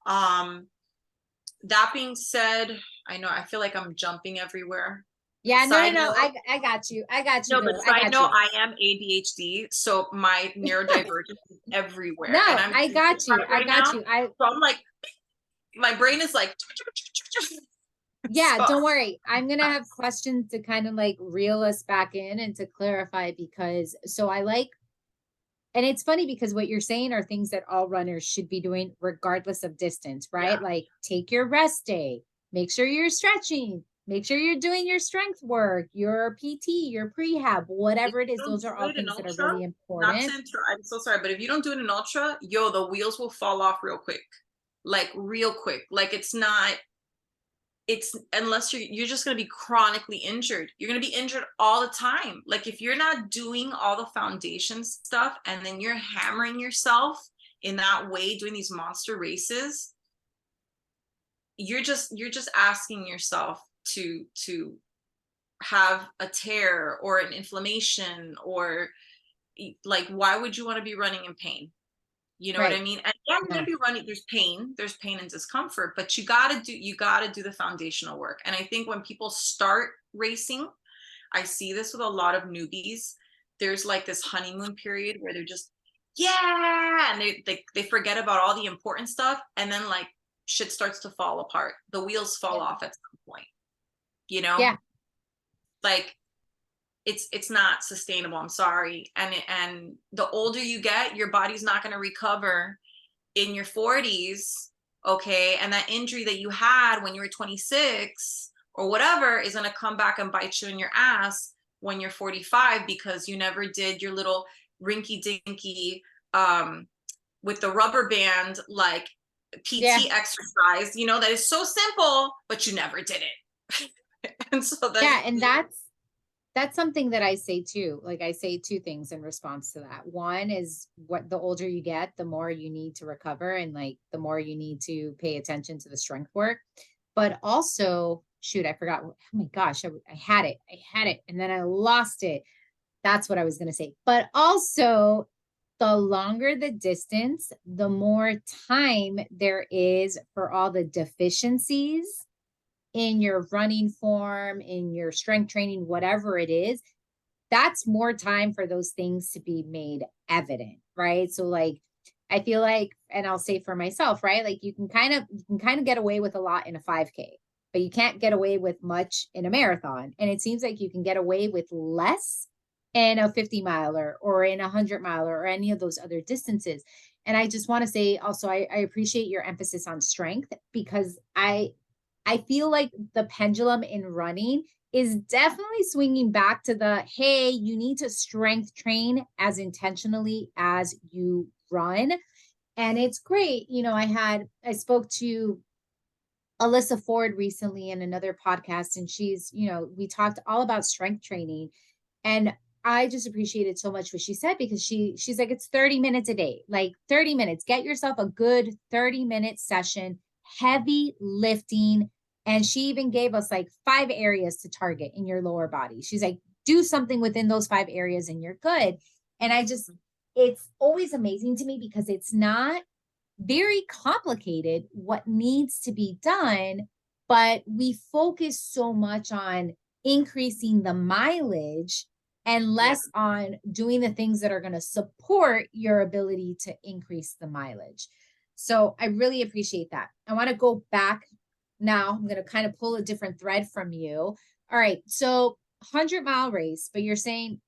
That being said, I feel like I'm jumping everywhere. Yeah, no. I got you. No, but side note, I am ADHD, so my neurodivergence is everywhere. No, and I got you. I got you. So I'm like, my brain is like, yeah, don't worry. I'm going to have questions to kind of like reel us back in and to clarify, because and it's funny because what you're saying are things that all runners should be doing regardless of distance, right? Yeah. Like take your rest day, make sure you're stretching, make sure you're doing your strength work, your PT, your prehab, whatever it is. Those are all things that are really important. I'm so sorry, but if you don't do it in ultra, the wheels will fall off real quick. Like real quick. Like it's unless you're just going to be chronically injured. You're going to be injured all the time. Like if you're not doing all the foundation stuff and then you're hammering yourself in that way, doing these monster races, you're just asking yourself to have a tear or an inflammation, or like, why would you want to be running in pain? You know what I mean? And yeah, you're going to be running. There's pain and discomfort, but you got to do the foundational work. And I think when people start racing, I see this with a lot of newbies. There's like this honeymoon period where they're just, and they forget about all the important stuff. And then like shit starts to fall apart. The wheels fall off at some point, Yeah. Like, it's not sustainable. I'm sorry. And the older you get, your body's not going to recover in your 40s. Okay. And that injury that you had when you were 26 or whatever is going to come back and bite you in your ass when you're 45, because you never did your little rinky dinky, with the rubber band, like PT exercise, that is so simple, but you never did it. And so and that's something that I say too. Like I say 2 things in response to that. One is, what the older you get, the more you need to recover, and like the more you need to pay attention to the strength work. But also, shoot, I forgot. Oh my gosh, I had it and then I lost it. That's what I was going to say. But also, the longer the distance, the more time there is for all the deficiencies in your running form, in your strength training, whatever it is. That's more time for those things to be made evident, right? So like, I feel like, and I'll say for myself, right? Like you can kind of get away with a lot in a 5K, but you can't get away with much in a marathon. And it seems like you can get away with less in a 50 miler or in a 100 miler or any of those other distances. And I just want to say also, I appreciate your emphasis on strength, because I feel like the pendulum in running is definitely swinging back to the, hey, you need to strength train as intentionally as you run. And it's great. I spoke to Alyssa Ford recently in another podcast, and she's, we talked all about strength training, and I just appreciated so much what she said, because she's like, it's 30 minutes a day, like 30 minutes, get yourself a good 30-minute session, heavy lifting. And she even gave us like 5 areas to target in your lower body. She's like, do something within those 5 areas and you're good. And it's always amazing to me because it's not very complicated what needs to be done, but we focus so much on increasing the mileage and less on doing the things that are going to support your ability to increase the mileage. So I really appreciate that. I want to go back now. I'm going to kind of pull a different thread from you. All right. So 100-mile race, but you're saying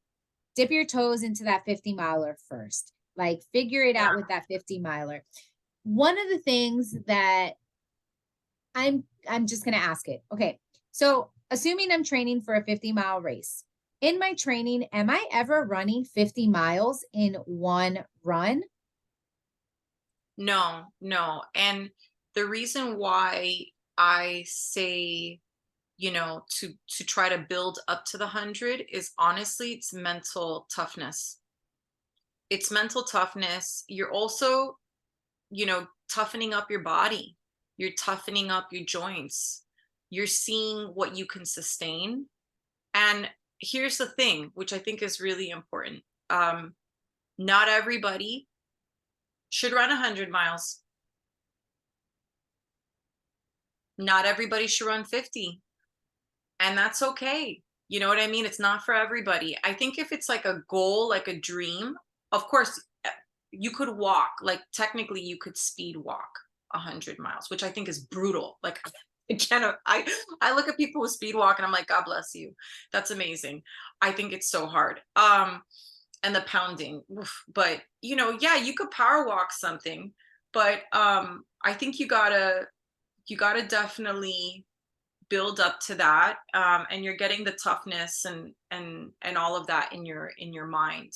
dip your toes into that 50-miler first, like figure it out with that 50-miler. One of the things that I'm just going to ask it. Okay. So assuming I'm training for a 50-mile race, in my training, am I ever running 50 miles in one run? No. And the reason why I say, to try to build up to the 100 is honestly, it's mental toughness. It's mental toughness. You're also, toughening up your body. You're toughening up your joints. You're seeing what you can sustain. And here's the thing, which I think is really important. Not everybody should run 100 miles. Not everybody should run 50. And that's okay. You know what I mean? It's not for everybody. I think if it's like a goal, like a dream, of course, you could walk, like technically you could speed walk 100 miles, which I think is brutal. Like I look at people with speed walk and I'm like, God bless you. That's amazing. I think it's so hard. And the pounding, but you could power walk something, but I think you gotta definitely build up to that, and you're getting the toughness and all of that in your mind.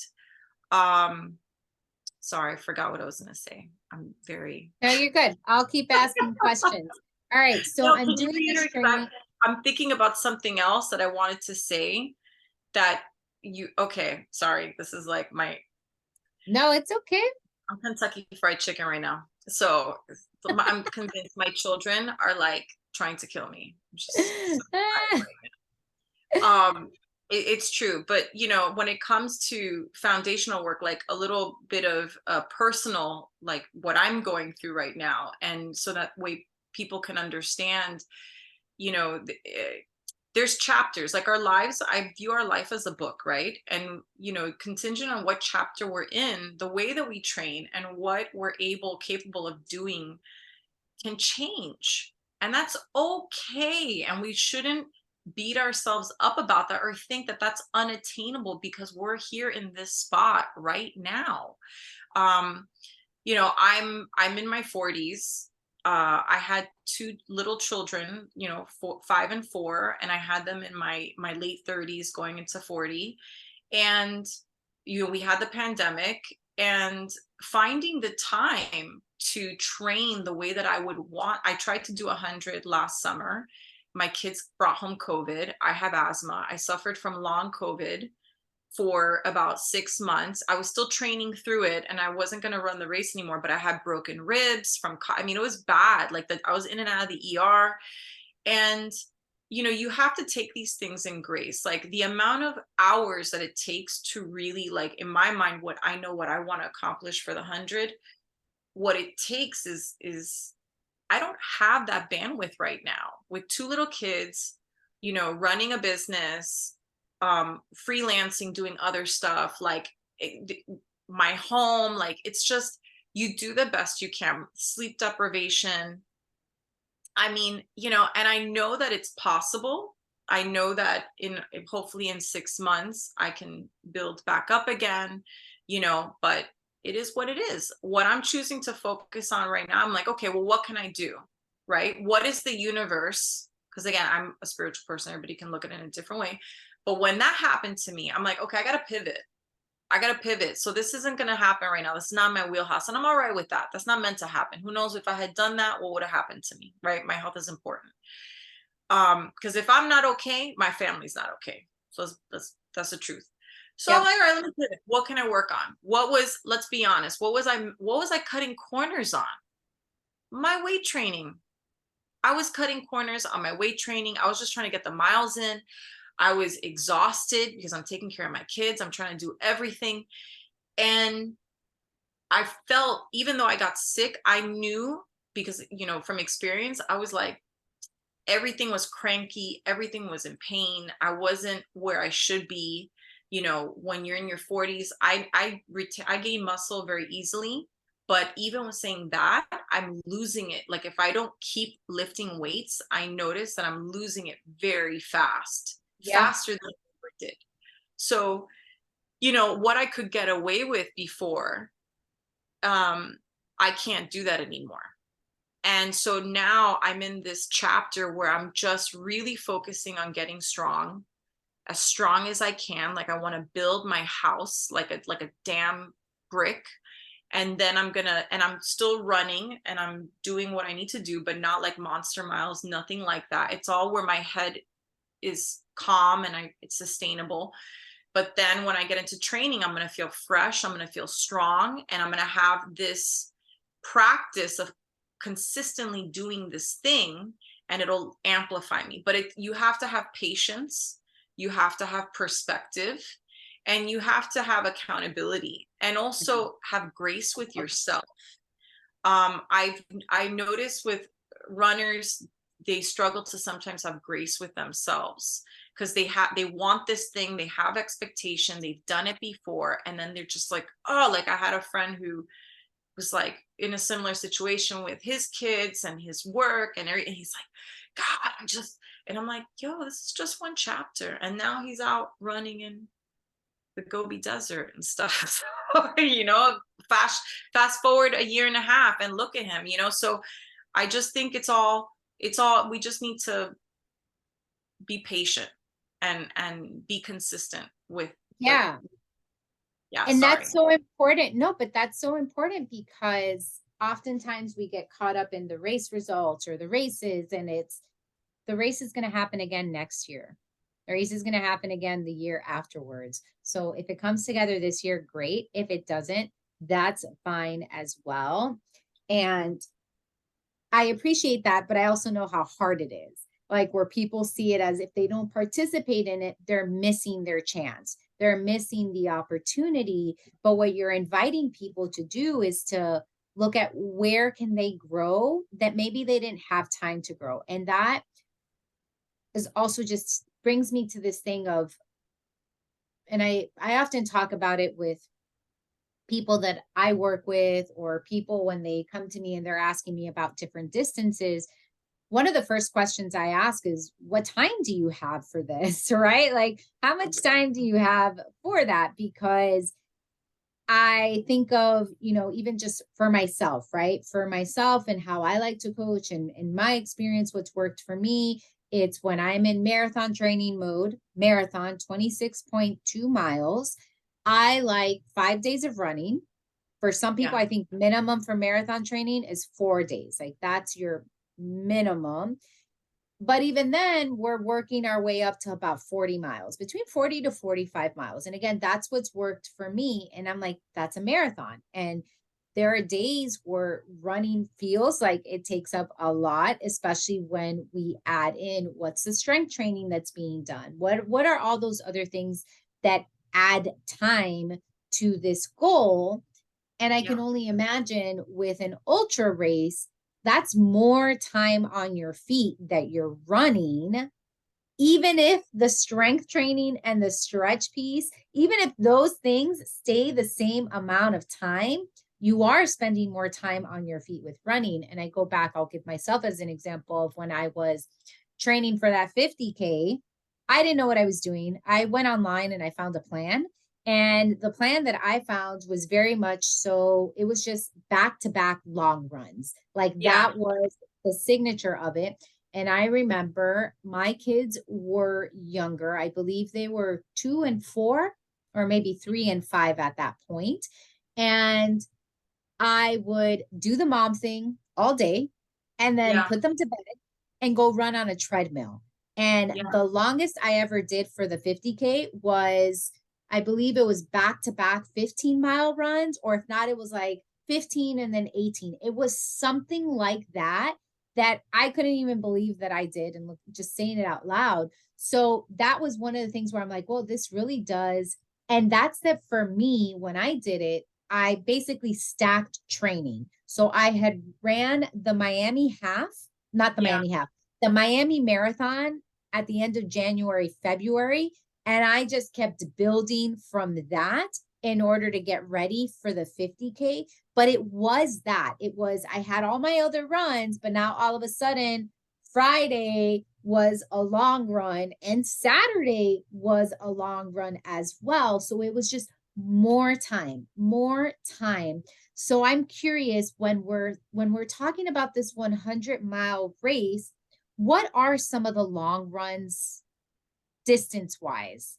Sorry, I forgot what I was going to say. No, you're good. I'll keep asking questions. All right. So no, I'm doing this training. I'm thinking about something else that I wanted to say that okay, sorry. This is like No, it's okay. I'm Kentucky Fried Chicken right now. So I'm convinced my children are like trying to kill me. It's true, but when it comes to foundational work, like a little bit of personal, like what I'm going through right now, and so that way people can understand, there's chapters, like our lives. I view our life as a book, right? And contingent on what chapter we're in, the way that we train and what we're capable of doing can change, and that's okay. And we shouldn't beat ourselves up about that or think that that's unattainable, because we're here in this spot right now. I'm in my 40s. I had 2 little children, 5 and 4, and I had them in my late 30s going into 40. And we had the pandemic, and finding the time to train the way that I would want. I tried to do 100 last summer. My kids brought home COVID. I have asthma. I suffered from long COVID for about 6 months. I was still training through it, and I wasn't going to run the race anymore, but I had broken ribs it was bad. Like I was in and out of the ER. And you have to take these things in grace. Like the amount of hours that it takes to really, like, in my mind, what I know what I want to accomplish for the 100, what it takes is I don't have that bandwidth right now with 2 little kids, running a business, freelancing, doing other stuff, like my home. Like, it's just, you do the best you can. Sleep deprivation. I mean, and I know that it's possible. I know that hopefully in 6 months I can build back up again, but it is what it is. What I'm choosing to focus on right now, I'm like, okay, well, what can I do? Right? What is the universe? Because again, I'm a spiritual person. Everybody can look at it in a different way. But when that happened to me, I'm like, okay, I got to pivot. So this isn't going to happen right now. This is not my wheelhouse. And I'm all right with that. That's not meant to happen. Who knows if I had done that, what would have happened to me, right? My health is important. Because if I'm not okay, my family's not okay. So that's the truth. So I'm like, all right, let me pivot. What can I work on? Let's be honest, what was I cutting corners on? My weight training. I was cutting corners on my weight training. I was just trying to get the miles in. I was exhausted because I'm taking care of my kids. I'm trying to do everything. And I felt, even though I got sick, I knew, because, from experience, I was like, everything was cranky, everything was in pain. I wasn't where I should be. When you're in your 40s, I gain muscle very easily. But even with saying that, I'm losing it. Like if I don't keep lifting weights, I notice that I'm losing it very fast, Yeah. faster than I ever did. So, what I could get away with before, I can't do that anymore. And so now I'm in this chapter where I'm just really focusing on getting as strong as I can. Like I want to build my house like a damn brick. And then I'm still running and I'm doing what I need to do, but not like monster miles, nothing like that. It's all where my head is calm and it's sustainable. But then when I get into training, I'm going to feel fresh, I'm going to feel strong, and I'm going to have this practice of consistently doing this thing, and it'll amplify me. But you have to have patience, you have to have perspective, and you have to have accountability, and also have grace with yourself. I notice with runners, they struggle to sometimes have grace with themselves because they want this thing, they have expectation, they've done it before, and then they're just like, oh, like I had a friend who was like in a similar situation with his kids and his work and everything. He's like, God, and I'm like, yo, this is just one chapter. And now he's out running in the Gobi Desert and stuff. So, fast forward a year and a half and look at him, so I just think we just need to be patient and be consistent with. Yeah. Yeah, And sorry. that's so important. No, but that's so important because oftentimes we get caught up in the race results or the races, and the race is going to happen again next year. The race is going to happen again the year afterwards. So if it comes together this year, great. If it doesn't, that's fine as well. And I appreciate that, but I also know how hard it is. Like where people see it as if they don't participate in it, they're missing their chance. They're missing the opportunity. But what you're inviting people to do is to look at where can they grow that maybe they didn't have time to grow. And that is also just brings me to this thing of, and I often talk about it with people that I work with, or people when they come to me and they're asking me about different distances. One of the first questions I ask is, what time do you have for this? Right? Like, how much time do you have for that? Because I think of, even just for myself, right? For myself and how I like to coach, and in my experience, what's worked for me, it's when I'm in marathon training mode, marathon 26.2 miles. I like 5 days of running. For some people, Yeah. I think minimum for marathon training is 4 days. Like that's your minimum. But even then, we're working our way up to about 40 miles, between 40 to 45 miles. And again, that's what's worked for me. And I'm like, that's a marathon. And there are days where running feels like it takes up a lot, especially when we add in what's the strength training that's being done. What are all those other things that add time to this goal? And I can only imagine with an ultra race, that's more time on your feet that you're running. Even if the strength training and the stretch piece, even if those things stay the same amount of time, you are spending more time on your feet with running. And I go back, I'll give myself as an example of when I was training for that 50K. I didn't know what I was doing. I went online and I found a plan. And the plan that I found was very much so, it was just back to back long runs. Like that was the signature of it. And I remember my kids were younger. I believe they were 2 and 4, or maybe 3 and 5 at that point. And I would do the mom thing all day and then put them to bed and go run on a treadmill. And the longest I ever did for the 50K was, I believe it was back to back 15-mile runs, or if not, it was like 15 and then 18. It was something like that. that I couldn't even believe that I did, and just saying it out loud. So that was one of the things where I'm like, well, this really does. And that's that for me, when I did it, I basically stacked training. So I had ran the Miami half, not the Yeah. Miami half, the Miami marathon at the end of January, February. And I just kept building from that in order to get ready for the 50K. But it was that I had all my other runs, but now all of a sudden, Friday was a long run and Saturday was a long run as well. So it was just more time, more time. So I'm curious, when we're talking about this 100-mile race, what are some of the long runs distance wise?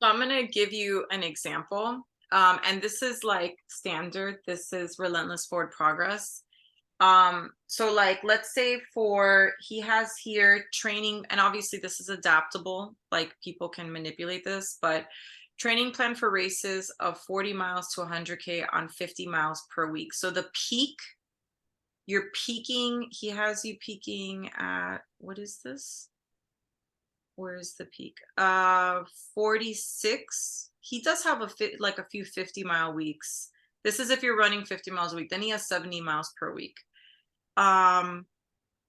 So I'm going to give you an example. And this is like standard. This is relentless forward progress. So like, let's say he has here training, and obviously this is adaptable, like people can manipulate this, but training plan for races of 40 miles to 100K on 50 miles per week. So the peak, he has you peaking at, what is this? Where's the peak? 46. He does have like a few 50-mile weeks. This is if you're running 50 miles a week. Then he has 70 miles per week.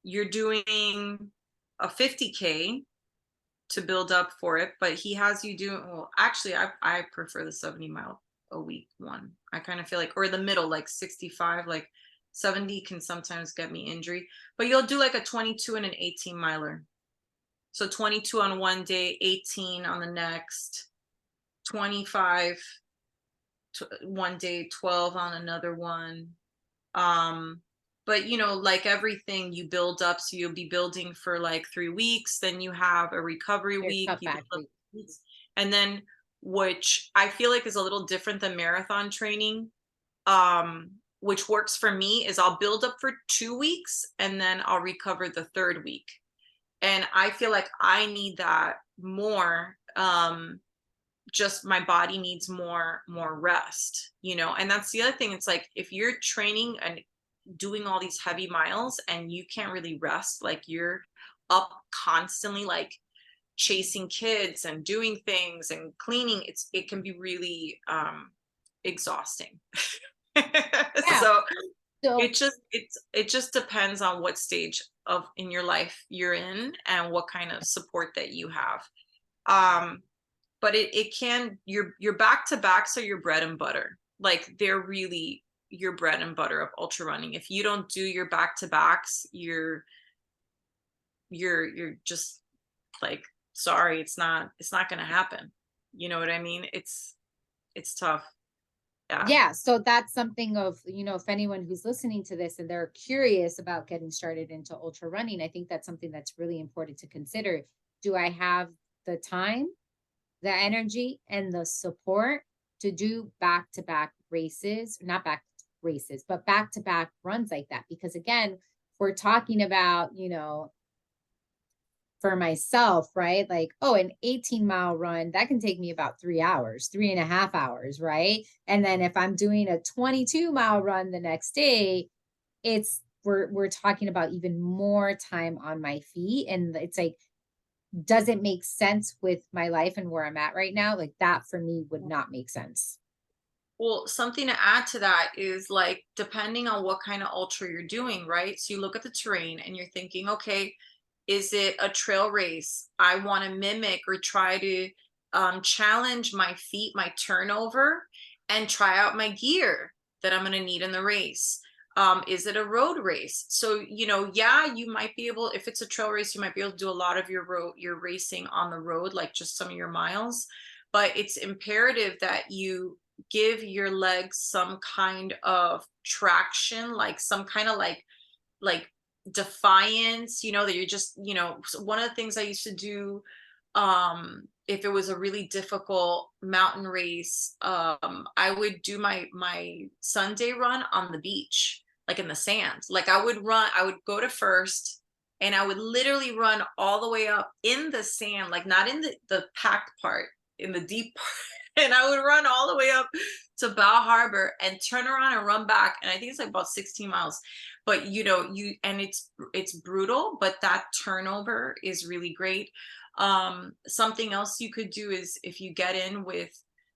You're doing a 50K to build up for it, but he has you doing, well, actually, I prefer the 70-mile a week one. I kind of feel like, or the middle, like 65, like 70 can sometimes get me injury, but you'll do like a 22 and an 18 miler. So 22 on one day, 18 on the next, 25 one day, 12 on another one. But like everything, you build up. So you'll be building for like 3 weeks, then you have a recovery week, you build up weeks, and then, which I feel like is a little different than marathon training, which works for me, is I'll build up for 2 weeks and then I'll recover the third week. And I feel like I need that more. Just my body needs more rest, and that's the other thing. It's like, if you're training and doing all these heavy miles and you can't really rest, like you're up constantly, like chasing kids and doing things and cleaning, it can be really exhausting. Yeah. So So it just depends on what stage of in your life you're in and what kind of support that you have. But it can, your back to backs are your bread and butter. Like, they're really your bread and butter of ultra running. If you don't do your back to backs, you're just like, sorry, it's not going to happen. You know what I mean? It's tough. Yeah. yeah, so that's something of, if anyone who's listening to this and they're curious about getting started into ultra running, I think that's something that's really important to consider. Do I have the time, the energy, and the support to do back-to-back races, not back races, but back-to-back runs like that? Because again, we're talking about, for myself, right? Like, oh, an 18-mile run, that can take me about 3 hours, 3.5 hours, right? And then if I'm doing a 22-mile run the next day, we're talking about even more time on my feet. And it's like, does it make sense with my life and where I'm at right now? Like, that for me would not make sense. Well, something to add to that is, like, depending on what kind of ultra you're doing, right? So you look at the terrain and you're thinking, okay, is it a trail race? I want to mimic or try to challenge my feet, my turnover, and try out my gear that I'm going to need in the race. Is it a road race? So, yeah, you might be able, if it's a trail race, you might be able to do a lot of your racing on the road, like just some of your miles. But it's imperative that you give your legs some kind of traction, like some kind of like defiance, that you're just, so one of the things I used to do, if it was a really difficult mountain race, I would do my Sunday run on the beach, like in the sand. Like, I would go to first, and I would literally run all the way up in the sand, like not in the packed part, in the deep part. and I would run all the way up to Bow Harbor and turn around and run back. And I think it's like about 16 miles. But and it's brutal, but that turnover is really great. Something else you could do is if you get in with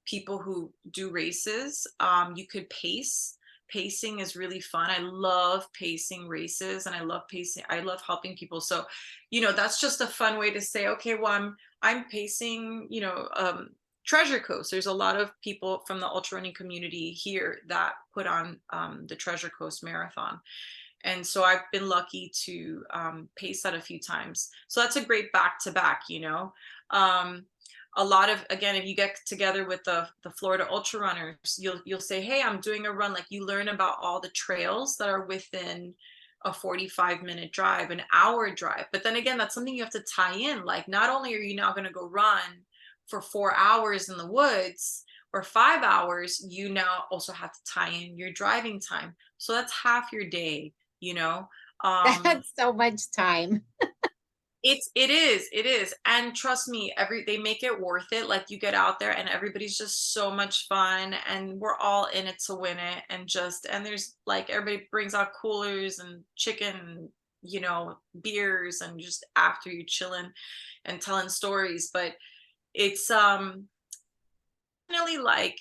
people who do races, you could pace. Pacing is really fun. I love pacing races, and I love pacing. I love helping people. So, that's just a fun way to say, okay, well, I'm pacing, Treasure Coast. There's a lot of people from the ultra running community here that put on the Treasure Coast Marathon. And so I've been lucky to pace that a few times. So that's a great back to back, a lot of, again, if you get together with the Florida ultra runners, you'll say, hey, I'm doing a run. Like, you learn about all the trails that are within a 45-minute drive, an hour drive. But then again, that's something you have to tie in. Like, not only are you now going to go run for 4 hours in the woods or 5 hours, you now also have to tie in your driving time. So that's half your day, That's so much time. It is. And trust me, they make it worth it. Like, you get out there and everybody's just so much fun, and we're all in it to win it. And there's like, everybody brings out coolers and chicken, beers, and just after you chilling and telling stories. But it's definitely like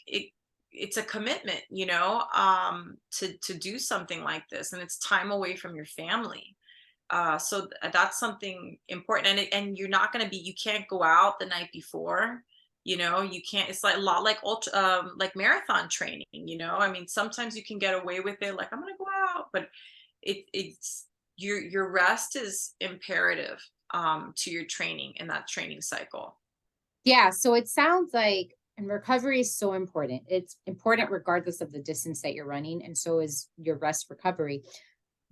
it's a commitment, to do something like this, and it's time away from your family. So that's something important. And you're not going to you can't go out the night before, you can't. It's like a lot like like marathon training, I mean, sometimes you can get away with it, like, I'm going to go out, but it's your rest is imperative to your training in that training cycle. Yeah. So it sounds like, and recovery is so important. It's important regardless of the distance that you're running. And so is your rest recovery.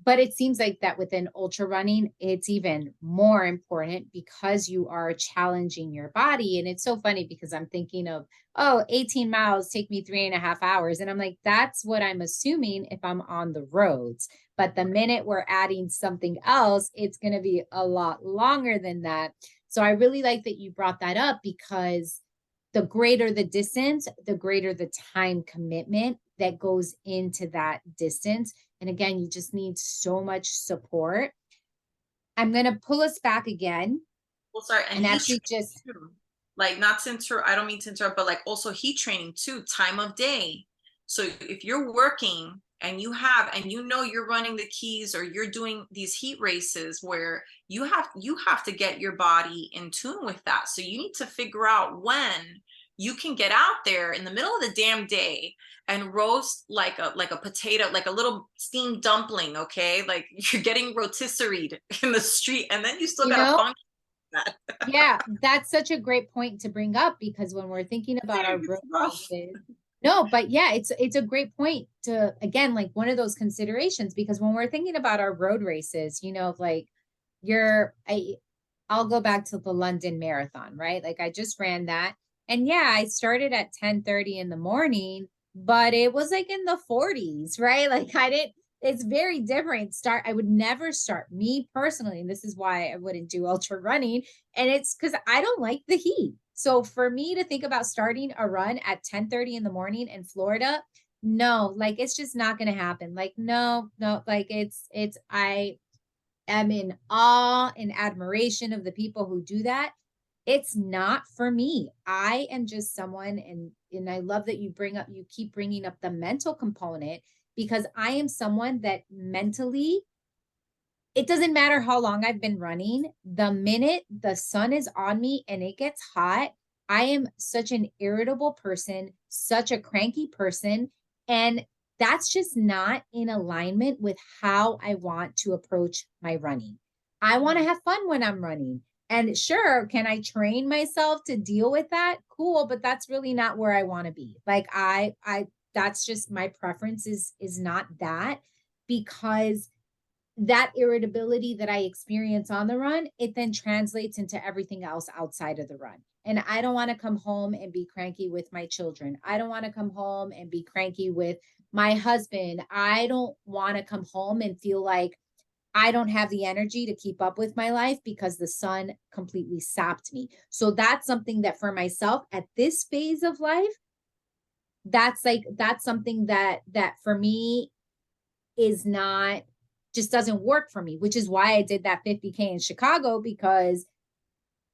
But it seems like that within ultra running, it's even more important because you are challenging your body. And it's so funny because I'm thinking of, 18 miles take me 3.5 hours. And I'm like, that's what I'm assuming if I'm on the roads. But the minute we're adding something else, it's going to be a lot longer than that. So I really like that you brought that up, because the greater the distance, the greater the time commitment that goes into that distance. And again, you just need so much support. I'm going to pull us back again. Well, sorry. And actually just like, not to interrupt, I don't mean to interrupt, but like also heat training too, time of day. So if you're working and you're running the keys, or you're doing these heat races where you have to get your body in tune with that. So you need to figure out when you can get out there in the middle of the damn day and roast like a potato, like a little steamed dumpling. Okay. Like, you're getting rotisserie in the street, and then you still got to function that. Yeah, that's such a great point to bring up, because when we're thinking about our road races, no, but yeah, it's a great point to, again, like, one of those considerations, because when we're thinking about our road races, like, I'll go back to the London Marathon, right? Like, I just ran that, and yeah, I started at 10:30 in the morning, but it was like in the 40s, right? Like, it's very different. I would never start, me personally, and this is why I wouldn't do ultra running. And it's because I don't like the heat. So for me to think about starting a run at 10:30 in the morning in Florida, no, like, it's just not going to happen. Like, no, like, I am in awe and admiration of the people who do that. It's not for me. I am just someone, and I love that you keep bringing up the mental component, because I am someone that mentally, it doesn't matter how long I've been running, the minute the sun is on me and it gets hot, I am such an irritable person, such a cranky person. And that's just not in alignment with how I want to approach my running. I want to have fun when I'm running. And sure, can I train myself to deal with that? Cool, but that's really not where I want to be. Like, that's just my preference is not that, because that irritability that I experience on the run, it then translates into everything else outside of the run. And I don't want to come home and be cranky with my children. I don't want to come home and be cranky with my husband. I don't want to come home and feel like I don't have the energy to keep up with my life because the sun completely sapped me. So that's something that for myself at this phase of life, that's something that for me is not, just doesn't work for me, which is why I did that 50K in Chicago, because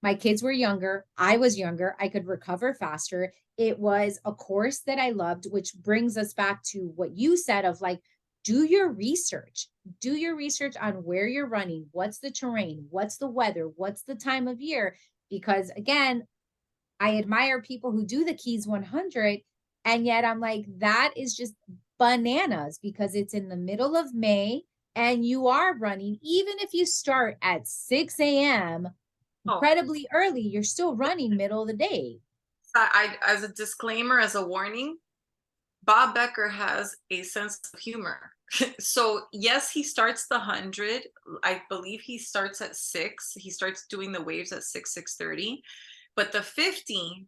my kids were younger. I was younger. I could recover faster. It was a course that I loved, which brings us back to what you said of like, do your research. Do your research on where you're running. What's the terrain? What's the weather? What's the time of year? Because again, I admire people who do the Keys 100. And yet I'm like, that is just bananas because it's in the middle of May and you are running, even if you start at 6 a.m., Oh, incredibly early, you're still running middle of the day. as a disclaimer, as a warning, Bob Becker has a sense of humor. So yes, he starts the 100. I believe he starts at 6. He starts doing the waves at 6:30. But the 50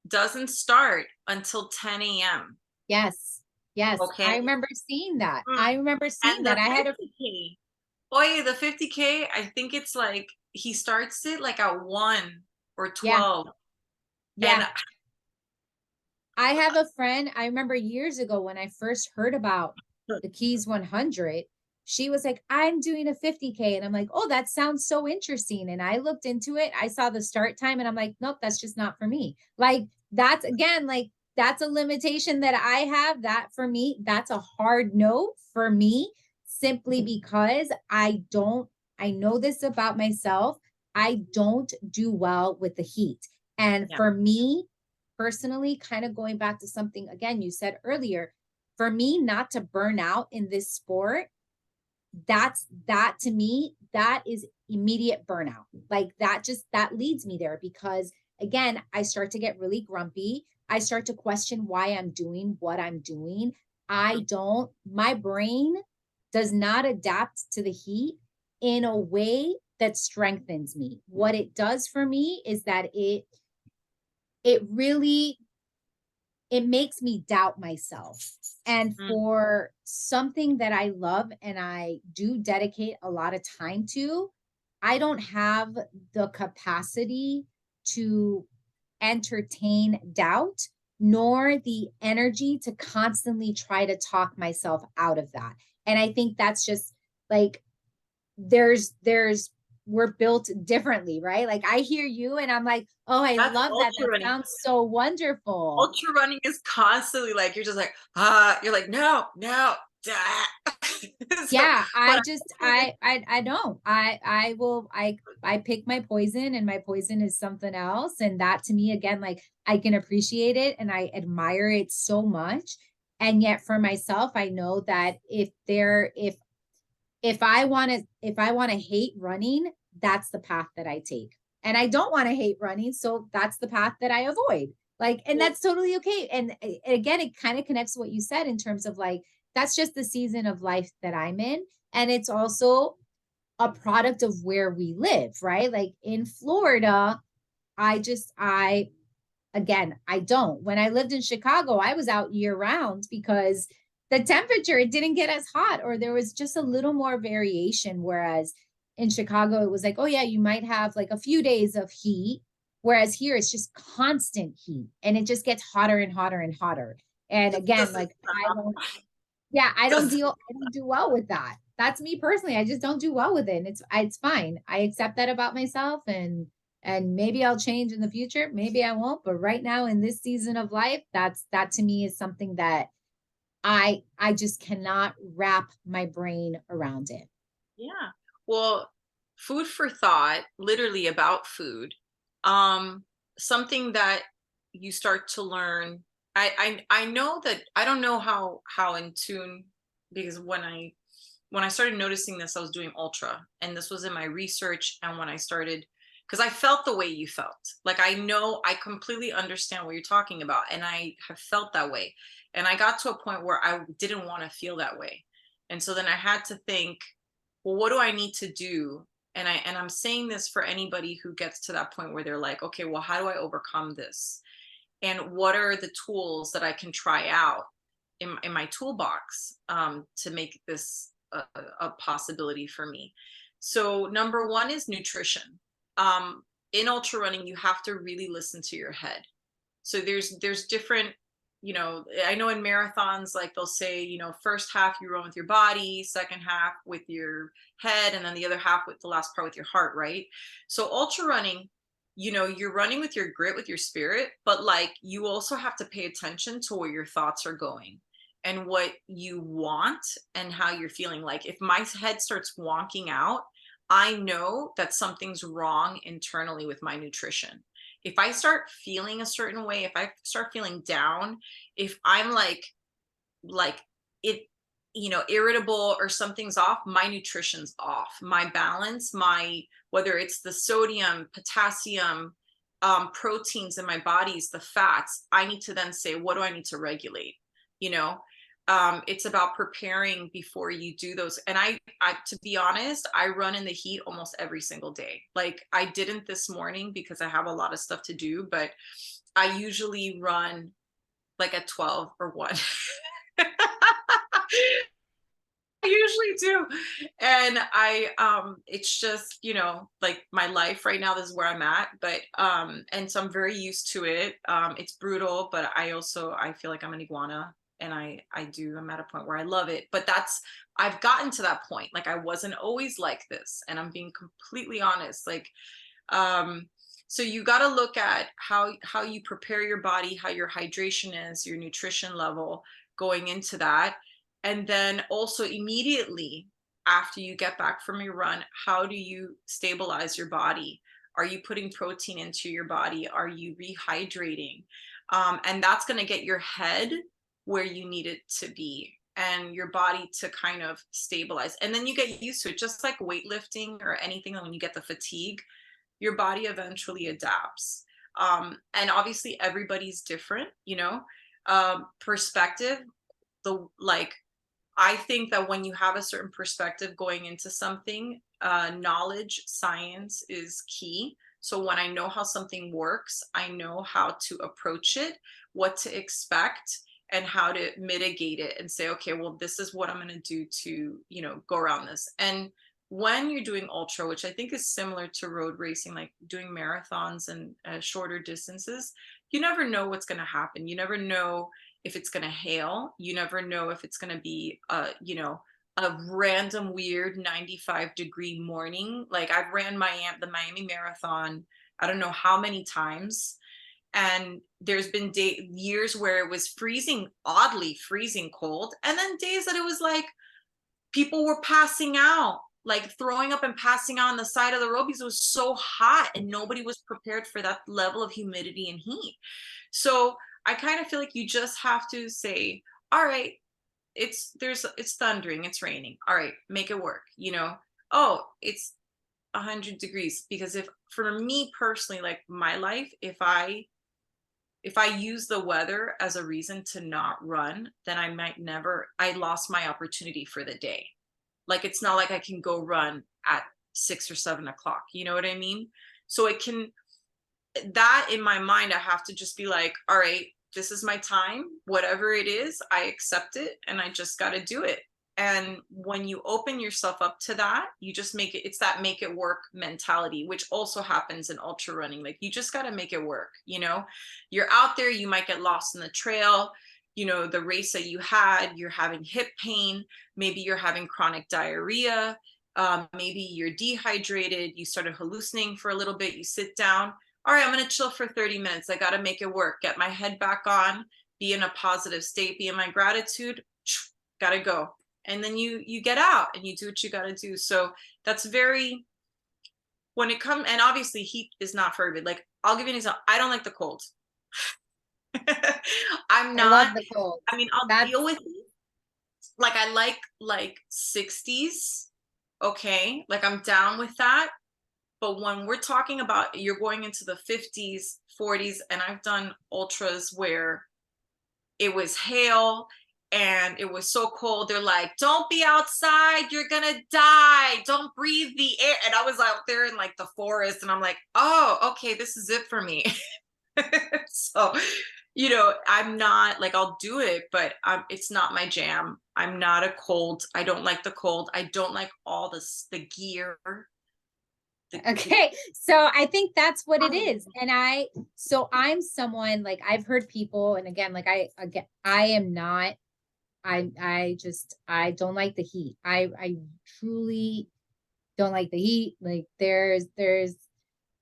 doesn't start until 10 a.m. Yes. Yes. Okay. I remember seeing that. Mm. I remember seeing And the that. I had a 50K, oh, the 50K, I think it's like he starts it like at 1 or yeah, 12. And yeah. I have a friend, I remember years ago when I first heard about the Keys 100, she was like, I'm doing a 50K. And I'm like, oh, that sounds so interesting. And I looked into it. I saw the start time and I'm like, nope, that's just not for me. Like, that's again, like, that's a limitation that I have. That for me, that's a hard no for me, simply because I know this about myself. I don't do well with the heat. And yeah, for me, personally, kind of going back to something again you said earlier, for me not to burn out in this sport, that to me, that is immediate burnout. Like that leads me there because again, I start to get really grumpy. I start to question why I'm doing what I'm doing. My brain does not adapt to the heat in a way that strengthens me. What it does for me is that it really, it makes me doubt myself. And mm, for something that I love and I do dedicate a lot of time to, I don't have the capacity to entertain doubt, nor the energy to constantly try to talk myself out of that. And I think that's just like, there's we're built differently, right? Like I hear you and I'm like, oh, I that's love that. ultra That running. sounds so wonderful. Ultra running is constantly like, you're just like, you're like, no, no, so, Yeah, but I just I don't. I pick my poison and my poison is something else. And that to me, again, like I can appreciate it and I admire it so much. And yet for myself, I know that if I want to hate running, that's the path that I take. And I don't want to hate running, so that's the path that I avoid. Like, and well, that's totally okay. And again, it kind of connects to what you said in terms of like, that's just the season of life that I'm in. And it's also a product of where we live, right? Like in Florida, I again, I don't. When I lived in Chicago, I was out year round because the temperature, it didn't get as hot or there was just a little more variation. Whereas in Chicago, it was like, oh yeah, you might have like a few days of heat. Whereas here it's just constant heat and it just gets hotter and hotter and hotter. And again, doesn't like I don't, yeah, doesn't I don't do well with that. That's me personally. I just don't do well with it. And it's fine. I accept that about myself and maybe I'll change in the future. Maybe I won't, but right now in this season of life, that to me is something that I just cannot wrap my brain around it. Yeah. Well, food for thought, literally about food. Um, Something that you start to learn. I know that I don't know how in tune, because when I started noticing this, I was doing ultra, and this was in my research. And when I started, because I felt the way you felt, like I know I completely understand what you're talking about, and I have felt that way. And I got to a point where I didn't want to feel that way. And so then I had to think, well, what do I need to do? And I'm saying this for anybody who gets to that point where they're like, okay, well, how do I overcome this? And what are the tools that I can try out in my toolbox to make this a possibility for me. So number one is nutrition. In ultra running, you have to really listen to your head. So there's different, you know, I know in marathons, like they'll say, you know, first half you run with your body, second half with your head, and then the other half with the last part with your heart, right? So ultra running, you know, you're running with your grit, with your spirit, but like you also have to pay attention to where your thoughts are going and what you want and how you're feeling. Like if my head starts wonking out, I know that something's wrong internally with my nutrition. If I start feeling a certain way, if I start feeling down, if I'm like it, you know, irritable or something's off, my nutrition's off, my balance, my, whether it's the sodium, potassium, proteins in my bodies, the fats, I need to then say, what do I need to regulate? You know, it's about preparing before you do those. And I, to be honest, I run in the heat almost every single day. Like I didn't this morning because I have a lot of stuff to do, but I usually run like at 12 or 1. I usually do. And it's just, you know, like my life right now, this is where I'm at, but and so I'm very used to it. It's brutal, but I feel like I'm an iguana, and I'm at a point where I love it. But I've gotten to that point. Like I wasn't always like this, and I'm being completely honest. Like so you got to look at how you prepare your body, how your hydration is, your nutrition level going into that. And then also immediately after you get back from your run, how do you stabilize your body? Are you putting protein into your body? Are you rehydrating? And that's going to get your head where you need it to be and your body to kind of stabilize. And then you get used to it, just like weightlifting or anything. When you get the fatigue, your body eventually adapts. And obviously everybody's different, you know, perspective, I think that when you have a certain perspective going into something, knowledge, science is key. So when I know how something works, I know how to approach it, what to expect, and how to mitigate it and say, okay, well, this is what I'm going to do to, you know, go around this. And when you're doing ultra, which I think is similar to road racing, like doing marathons and shorter distances, you never know what's going to happen. You never know if it's going to hail. You never know if it's going to be you know, a random weird 95-degree morning. Like I've ran the Miami Marathon I don't know how many times, and there's been years where it was freezing, oddly freezing cold, and then days that it was like people were passing out, like throwing up and passing out on the side of the road because it was so hot and nobody was prepared for that level of humidity and heat. So I kind of feel like you just have to say, all right, it's thundering, it's raining. All right, make it work. You know, oh, it's 100 degrees. Because if for me personally, like my life, if I use the weather as a reason to not run, then I lost my opportunity for the day. Like it's not like I can go run at 6 or 7 o'clock. You know what I mean? So that in my mind, I have to just be like, all right, this is my time, whatever it is, I accept it, and I just got to do it. And when you open yourself up to that, you just it's that make it work mentality, which also happens in ultra running. Like you just got to make it work. You know, you're out there, you might get lost in the trail. You know, the race that you had, you're having hip pain, maybe you're having chronic diarrhea, maybe you're dehydrated, you started hallucinating for a little bit, you sit down. All right, I'm going to chill for 30 minutes. I got to make it work, get my head back on, be in a positive state, be in my gratitude, got to go. And then you get out and you do what you got to do. So that's when it comes, and obviously heat is not for everybody. Like I'll give you an example. I don't like the cold. I love the cold. I mean, I'll deal with it. Like I like 60s. Okay. Like I'm down with that. But when we're talking about you're going into the 50s, 40s, and I've done ultras where it was hail and it was so cold. They're like, don't be outside. You're going to die. Don't breathe the air. And I was out there in like the forest and I'm like, oh, okay, this is it for me. So I'm not like, I'll do it, but it's not my jam. I'm not a cold. I don't like the cold. I don't like all the gear. The Okay. So I think that's what it is. And I'm someone like I've heard people, and again, like I am not, I don't like the heat. I truly don't like the heat. Like there's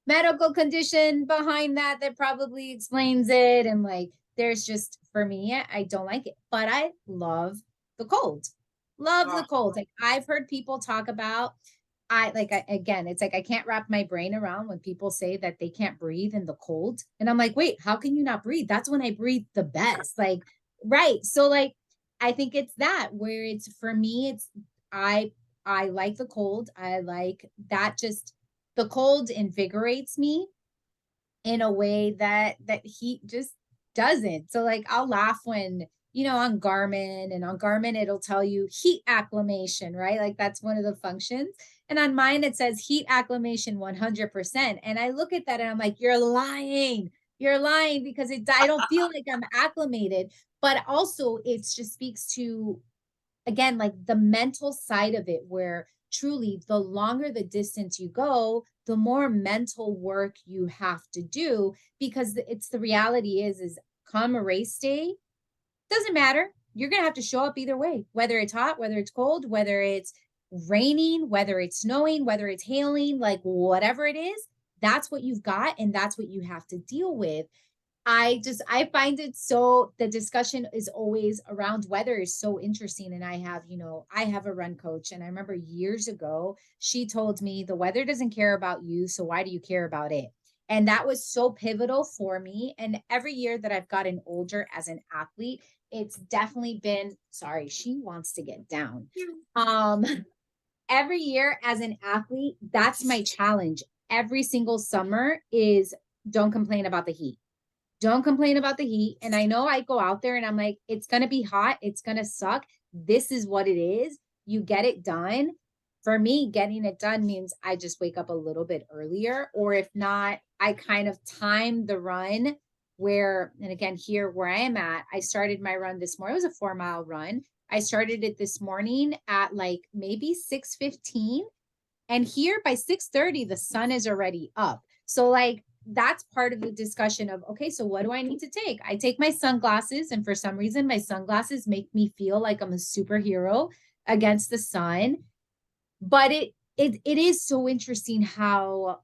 medical condition behind that probably explains it. And like, there's just, for me, I don't like it, but I love the cold. Love the cold. Like I've heard people talk about, again, it's like I can't wrap my brain around when people say that they can't breathe in the cold. And I'm like, wait, how can you not breathe? That's when I breathe the best. Like, right. So like, I think it's that where it's for me, it's I I like the cold. I like that, just the cold invigorates me in a way that heat just doesn't. So like I'll laugh when, on Garmin it'll tell you heat acclimation, right? Like that's one of the functions. And on mine it says heat acclimation 100%. And I look at that and I'm like, you're lying. You're lying because I don't feel like I'm acclimated, but also it just speaks to, again, like the mental side of it, where truly the longer the distance you go, the more mental work you have to do, because it's the reality is come a race day, doesn't matter. You're going to have to show up either way, whether it's hot, whether it's cold, whether it's raining, whether it's snowing, whether it's hailing, like whatever it is, that's what you've got. And that's what you have to deal with. I find it so, the discussion is always around weather is so interesting. And I have a run coach, and I remember years ago, she told me the weather doesn't care about you. So why do you care about it? And that was so pivotal for me. And every year that I've gotten older as an athlete, it's definitely been, sorry, she wants to get down. Um, every year as an athlete, that's my challenge. Every single summer is don't complain about the heat, don't complain about the heat. And I know I go out there and I'm like, it's going to be hot. It's going to suck. This is what it is. You get it done. For me, getting it done means I just wake up a little bit earlier, or if not, I kind of time the run where, and again, here where I am at, I started my run this morning. It was a 4-mile run. I started it this morning at like maybe 6:15. And here by 6:30, the sun is already up. So like, that's part of the discussion of, okay, so what do I need to take? I take my sunglasses, and for some reason, my sunglasses make me feel like I'm a superhero against the sun. But it is so interesting how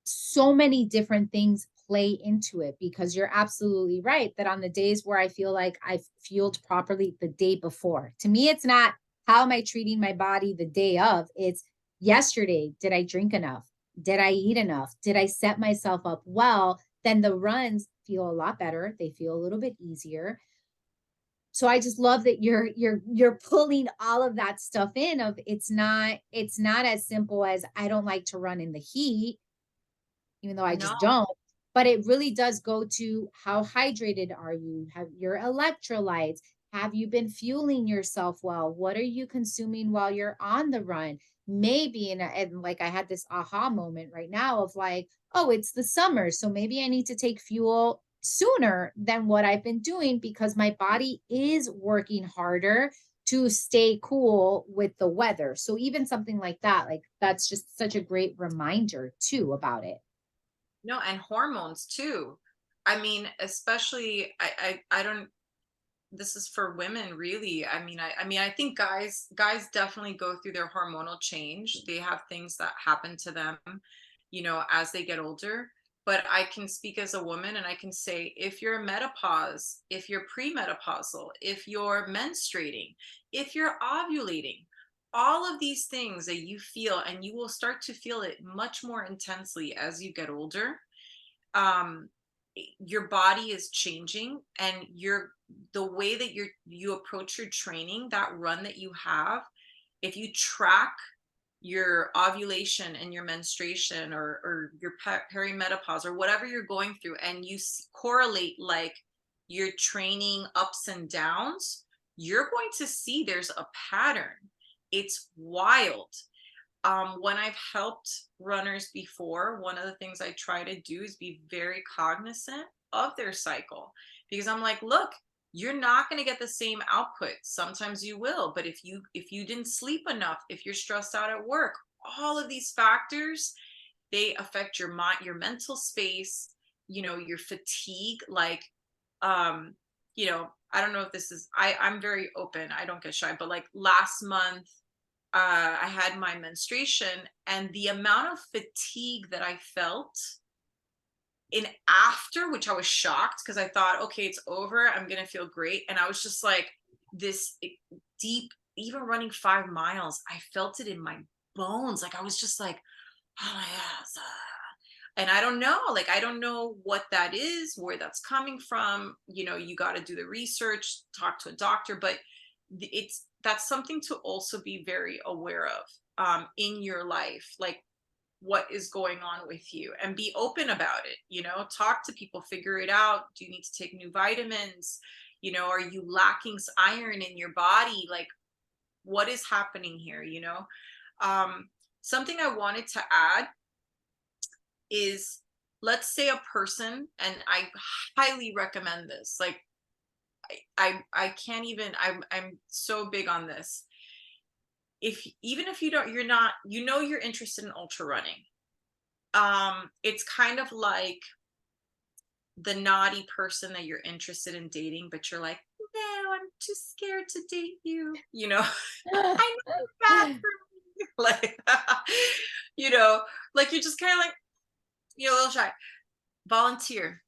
so many different things play into it, because you're absolutely right that on the days where I feel like I've fueled properly the day before, to me, it's not how am I treating my body the day of, it's yesterday, did I drink enough? Did I eat enough? Did I set myself up well? Then the runs feel a lot better. They feel a little bit easier. So I just love that you're pulling all of that stuff in of, it's not as simple as I don't like to run in the heat, even though I No, just don't. But it really does go to how hydrated are you? Have your electrolytes? Have you been fueling yourself well? What are you consuming while you're on the run? Maybe, and like I had this aha moment right now of like, oh, it's the summer. So maybe I need to take fuel sooner than what I've been doing, because my body is working harder to stay cool with the weather. So even something like that, like that's just such a great reminder too about it. no, and hormones too. I mean, especially I don't, this is for women really. I mean I think guys definitely go through their hormonal change. They have things that happen to them, as they get older. But I can speak as a woman and I can say, if you're menopause, if you're premenopausal, if you're menstruating, if you're ovulating, all of these things that you feel, and you will start to feel it much more intensely as you get older. um your body is changing, and the way that you approach your training, that run that you have, if you track your ovulation and your menstruation, or your perimenopause, or whatever you're going through, and you correlate like your training ups and downs, you're going to see there's a pattern. It's wild. When I've helped runners before, one of the things I try to do is be very cognizant of their cycle, because I'm like, look, you're not going to get the same output. Sometimes you will, but if you didn't sleep enough, if you're stressed out at work, all of these factors, they affect your mind, your mental space, your fatigue. Like, I don't know if this is, I'm very open, I don't get shy, but like last month, I had my menstruation, and the amount of fatigue that I felt in after, which I was shocked, because I thought, okay, it's over, I'm gonna feel great. And I was just like, this deep, even running 5 miles, I felt it in my bones. Like I was just like, oh my God. And I don't know, like, I don't know what that is, where that's coming from. You got to do the research, talk to a doctor, but that's something to also be very aware of in your life. Like, what is going on with you, and be open about it. Talk to people, figure it out. Do you need to take new vitamins? Are you lacking iron in your body? Like, what is happening here? Something I wanted to add is, let's say a person, and I highly recommend this, like, I can't even, I'm so big on this. Even if you're interested in ultra running, it's kind of like the naughty person that you're interested in dating, but you're like, no, I'm too scared to date you. I know it's bad for me. Like, like you're just kind of like, a little shy. Volunteer.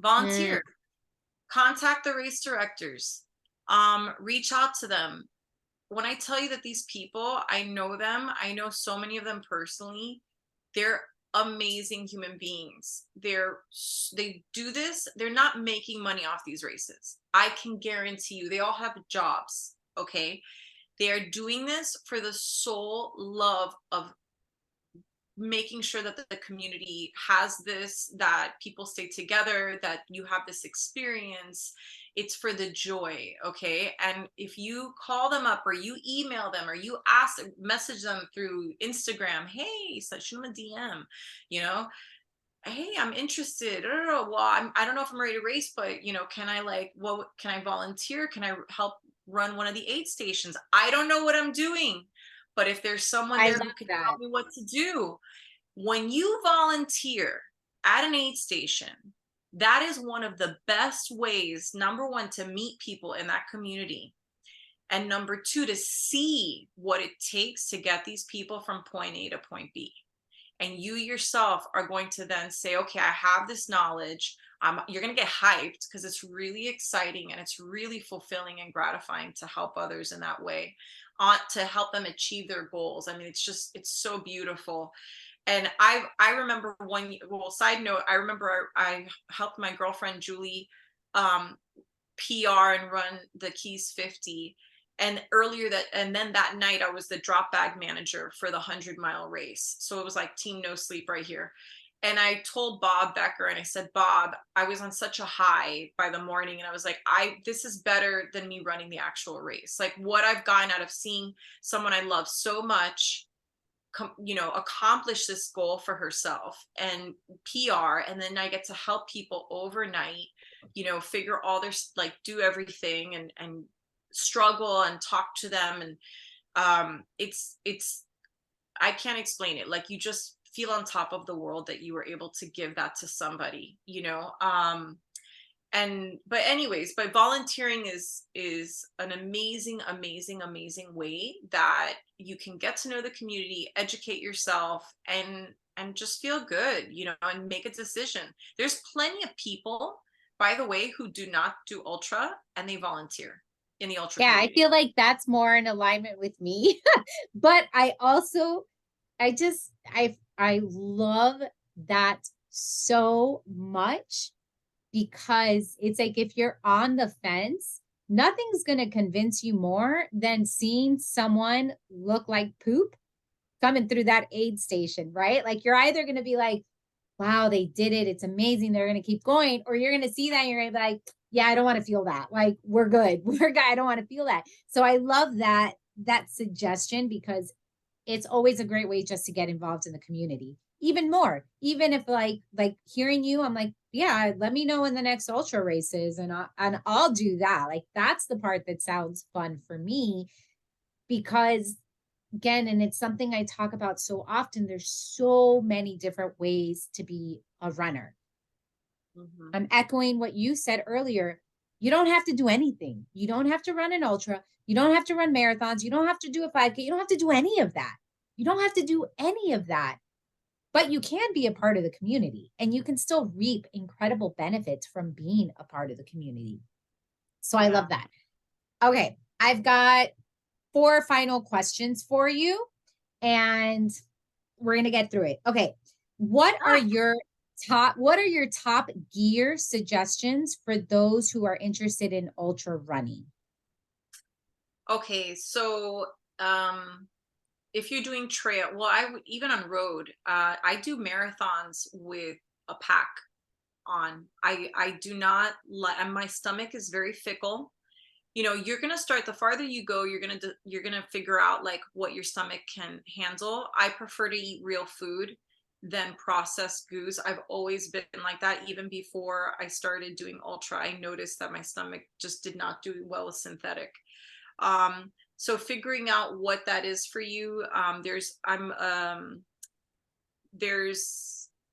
Mm. Contact the race directors. Reach out to them. When I tell you that these people, I know them, I know so many of them personally. They're amazing human beings. They do this, they're not making money off these races. I can guarantee you, they all have jobs. Okay, they are doing this for the sole love of making sure that the community has this, that people stay together, that you have this experience. It's for the joy. Okay, and if you call them up, or you email them, or you message them through Instagram, hey, shoot them a DM, hey, I'm interested. Well, I don't know if I'm ready to race, but can I volunteer? Can I help run one of the aid stations? I don't know what I'm doing, but if there's someone I there love who can that. tell me what to do. When you volunteer at an aid station, that is one of the best ways, number one, to meet people in that community, and number two, to see what it takes to get these people from point A to point B. And you yourself are going to then say, okay, I have this knowledge. You're going to get hyped, because it's really exciting and it's really fulfilling and gratifying to help others in that way, to help them achieve their goals. I mean, it's so beautiful. And I remember side note, I remember I helped my girlfriend Julie PR and run the Keys 50. And then that night I was the drop bag manager for the 100-mile race. So it was like team no sleep right here. And I told Bob Becker, and I said, Bob, I was on such a high by the morning, and I was like, this is better than me running the actual race. Like, what I've gotten out of seeing someone I love so much accomplish this goal for herself and PR, and then I get to help people overnight, figure all their, like, do everything and struggle and talk to them. And it's I can't explain it. Like, you just feel on top of the world that you were able to give that to somebody. But anyways, but volunteering is an amazing way that you can get to know the community, educate yourself, and just feel good, and make a decision. There's plenty of people, by the way, who do not do ultra, and they volunteer in the ultra Yeah, I community. feel like that's more in alignment with me. But I also, I love that so much, because it's like, if you're on the fence, nothing's going to convince you more than seeing someone look like poop coming through that aid station, right? Like, you're either going to be like, wow, they did it, it's amazing, they're going to keep going, or you're going to see that and you're going to be like, yeah, I don't want to feel that. Like, we're good. We're good. I don't want to feel that. So I love that suggestion, because it's always a great way just to get involved in the community even more. Even if like hearing you, I'm like, yeah, let me know when the next ultra race is, and I'll do that. Like, that's the part that sounds fun for me, because again, and it's something I talk about so often, there's so many different ways to be a runner. Mhm. I'm echoing what you said earlier. You don't have to do anything. You don't have to run an ultra. You don't have to run marathons. You don't have to do a 5K. You don't have to do any of that. You don't have to do any of that. But you can be a part of the community, and you can still reap incredible benefits from being a part of the community. So I Yeah. love that. Okay. I've got 4 final questions for you, and we're going to get through it. Okay. Ah, What are your top gear suggestions for those who are interested in ultra running? okay. So, if you're doing trail, well, I would even on road, I do marathons with a pack on. I do not let, and my stomach is very fickle. You know, you're gonna start, the farther you go, you're gonna figure out like what your stomach can handle. I prefer to eat real food than processed goods. I've always been like that. Even before I started doing ultra, I noticed that my stomach just did not do well with synthetic. So figuring out what that is for you. There's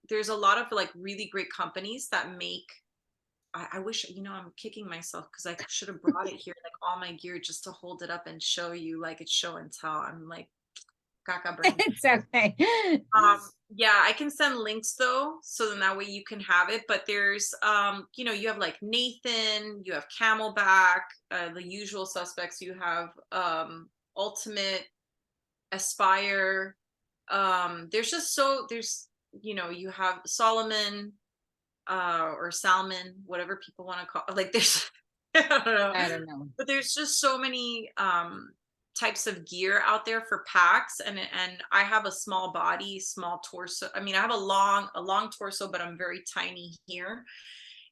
there's a lot of like really great companies that make, I wish, I'm kicking myself because I should have brought it here, like all my gear, just to hold it up and show you, like it's show and tell. I'm like caca brain. It's okay. Yeah, I can send links though, so then that way you can have it. But there's, you have like Nathan, you have Camelback, the usual suspects. You have Ultimate, Aspire. There's just so there's you have Solomon, or Salmon, whatever people want to call, like there's I don't know. I don't know. But there's just so many types of gear out there for packs, and I have a small body, small torso. I mean, I have a long torso, but I'm very tiny here.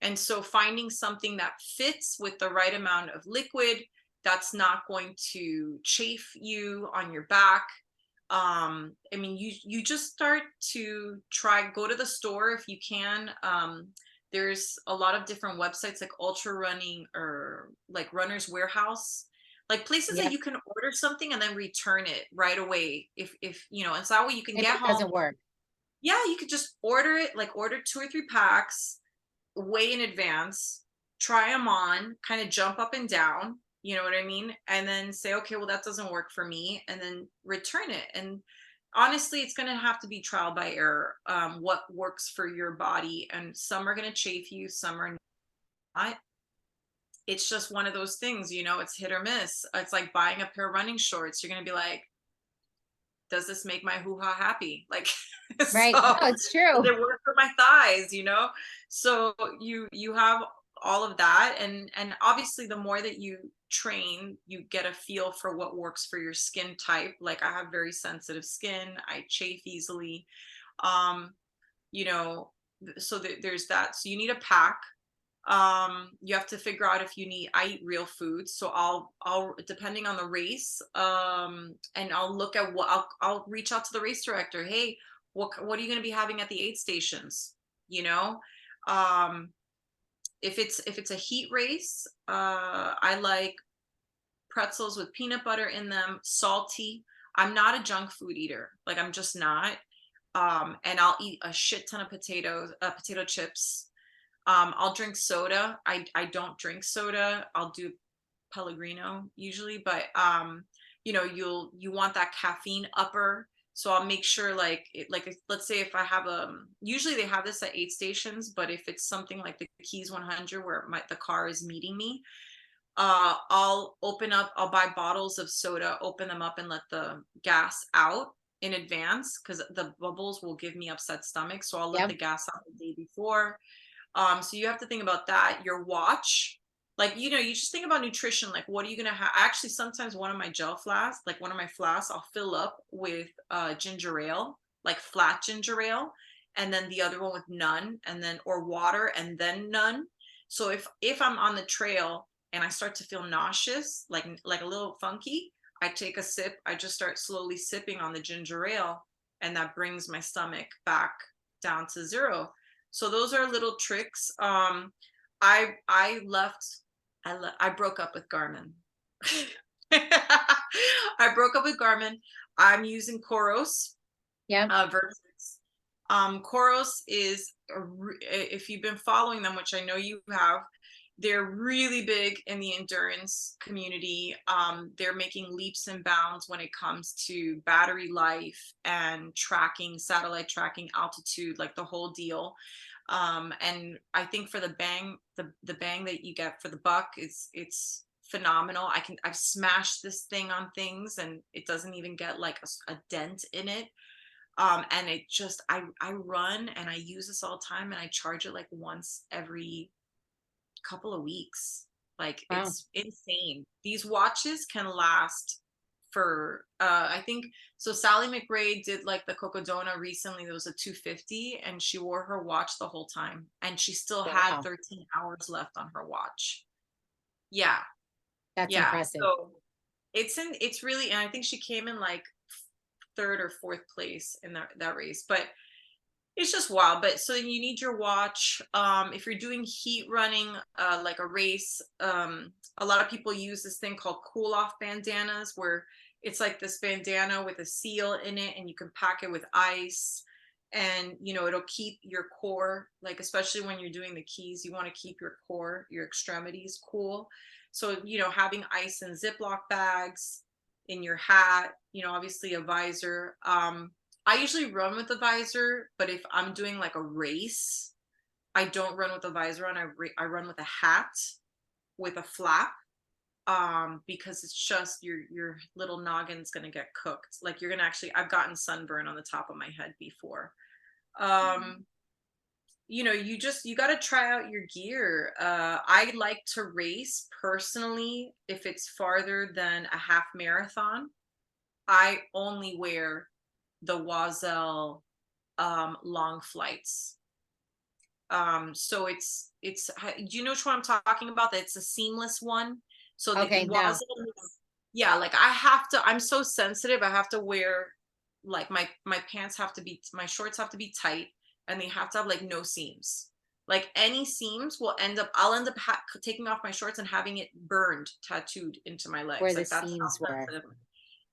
And so finding something that fits with the right amount of liquid, that's not going to chafe you on your back. I mean, you just start to go to the store if you can. There's a lot of different websites like Ultrarunning or like Runner's Warehouse, like places that Yep. you can order something and then return it right away, if and so that way you can If get it home. doesn't work. Yeah, you could just order it, like order 2 or 3 packs way in advance, try them on, kind of jump up and down, you know what I mean? And then say, okay, well, that doesn't work for me, and then return it. And honestly, it's going to have to be trial by error, what works for your body. And some are going to chafe you, some are not. It's just one of those things, it's hit or miss. It's like buying a pair of running shorts. You're going to be like, does this make my hoo-ha happy? Like, Right. so No, it's does true. it work for my thighs? So you have all of that, and obviously the more that you train, you get a feel for what works for your skin type. Like I have very sensitive skin, I chafe easily. um you know so there's that. So you need a pack. You have to figure out if you need, I eat real food, so I'll depending on the race, and I'll look at what I'll reach out to the race director. Hey, what are you going to be having at the aid stations? you know um if it's a heat race, I like pretzels with peanut butter in them, salty. I'm not a junk food eater, like I'm just not. And I'll eat a shit ton of potato chips. I'll drink soda. I don't drink soda. I'll do Pellegrino usually, but you want that caffeine upper. So I'll make sure, let's say if I have usually they have this at aid stations, but if it's something like the Keys 100 where the car is meeting me, I'll buy bottles of soda, open them up and let the gas out in advance, because the bubbles will give me upset stomach. So I'll let the Yep. gas out the day before. So you have to think about that. Your watch, like, you just think about nutrition. Like, what are you going to have? Actually, sometimes one of my flasks, I'll fill up with ginger ale, like flat ginger ale, and then the other one with none, and then, or water and then none. So if I'm on the trail and I start to feel nauseous, like a little funky, I take a sip. I just start slowly sipping on the ginger ale, and that brings my stomach back down to zero. So those are little tricks. I broke up with Garmin. I broke up with Garmin. I'm using Coros Yep. versus Coros is if you've been following them, which I know you have, they're really big in the endurance community. They're making leaps and bounds when it comes to battery life and tracking, satellite tracking, altitude, like the whole deal. And I think for the bang that you get for the buck, it's phenomenal. I've smashed this thing on things and it doesn't even get like a dent in it. And it just, I run and I use this all the time, and I charge it like once every couple of weeks. Like Wow. it's insane. These watches can last for I think so. Sally McRae did like the Cocodona recently. There was a 250, and she wore her watch the whole time, and she still had Wow. 13 hours left on her watch. Yeah, That's yeah. impressive. So it's really, and I think she came in like third or fourth place in that race, but it's just wild. But so you need your watch. If you're doing heat running, like a race, a lot of people use this thing called cool off bandanas, where it's like this bandana with a seal in it, and you can pack it with ice, and it'll keep your core, like especially when you're doing the keys, you want to keep your core, your extremities cool. So having ice in Ziploc bags, in your hat, obviously a visor. I usually run with a visor, but if I'm doing like a race, I don't run with a visor on. I run with a hat with a flap, because it's just your little noggin's gonna get cooked. Like you're gonna actually, I've gotten sunburn on the top of my head before. You got to try out your gear. I like to race personally if it's farther than a half marathon. I only wear the Oiselle long flights. So do you know which one I'm talking about? That it's a seamless one. So the Okay, no. Oiselle, yeah, like I'm so sensitive. I have to wear, like, my pants have to be, my shorts have to be tight, and they have to have like no seams. Like any seams I'll end up taking off my shorts and having it burned, tattooed into my Where legs. the Like that's seams how were. sensitive.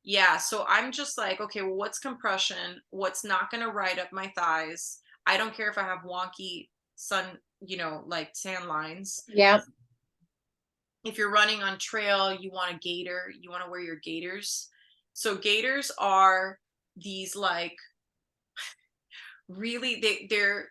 Yeah, so I'm just like, okay, well, what's compression? What's not going to ride up my thighs? I don't care if I have wonky sun, like tan lines. Yep. If you're running on trail, you want a gaiter, you want to wear your gaiters. So gaiters are these like really, they're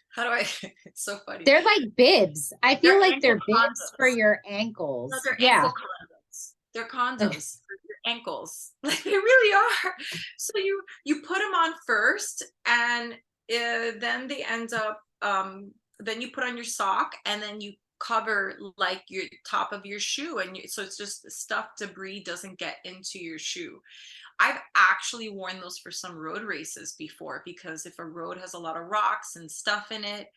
how do I it's so funny. They're like bibs. I feel They're like ankle they're bibs for condoms. your No, ankles. they're Yeah. ankle condoms. They're condoms for your ankles. Like they really are. So you put them on first, and then they end up. Then you put on your sock, and then you cover like your top of your shoe, and so it's just stuff, debris doesn't get into your shoe. I've actually worn those for some road races before, because if a road has a lot of rocks and stuff in it,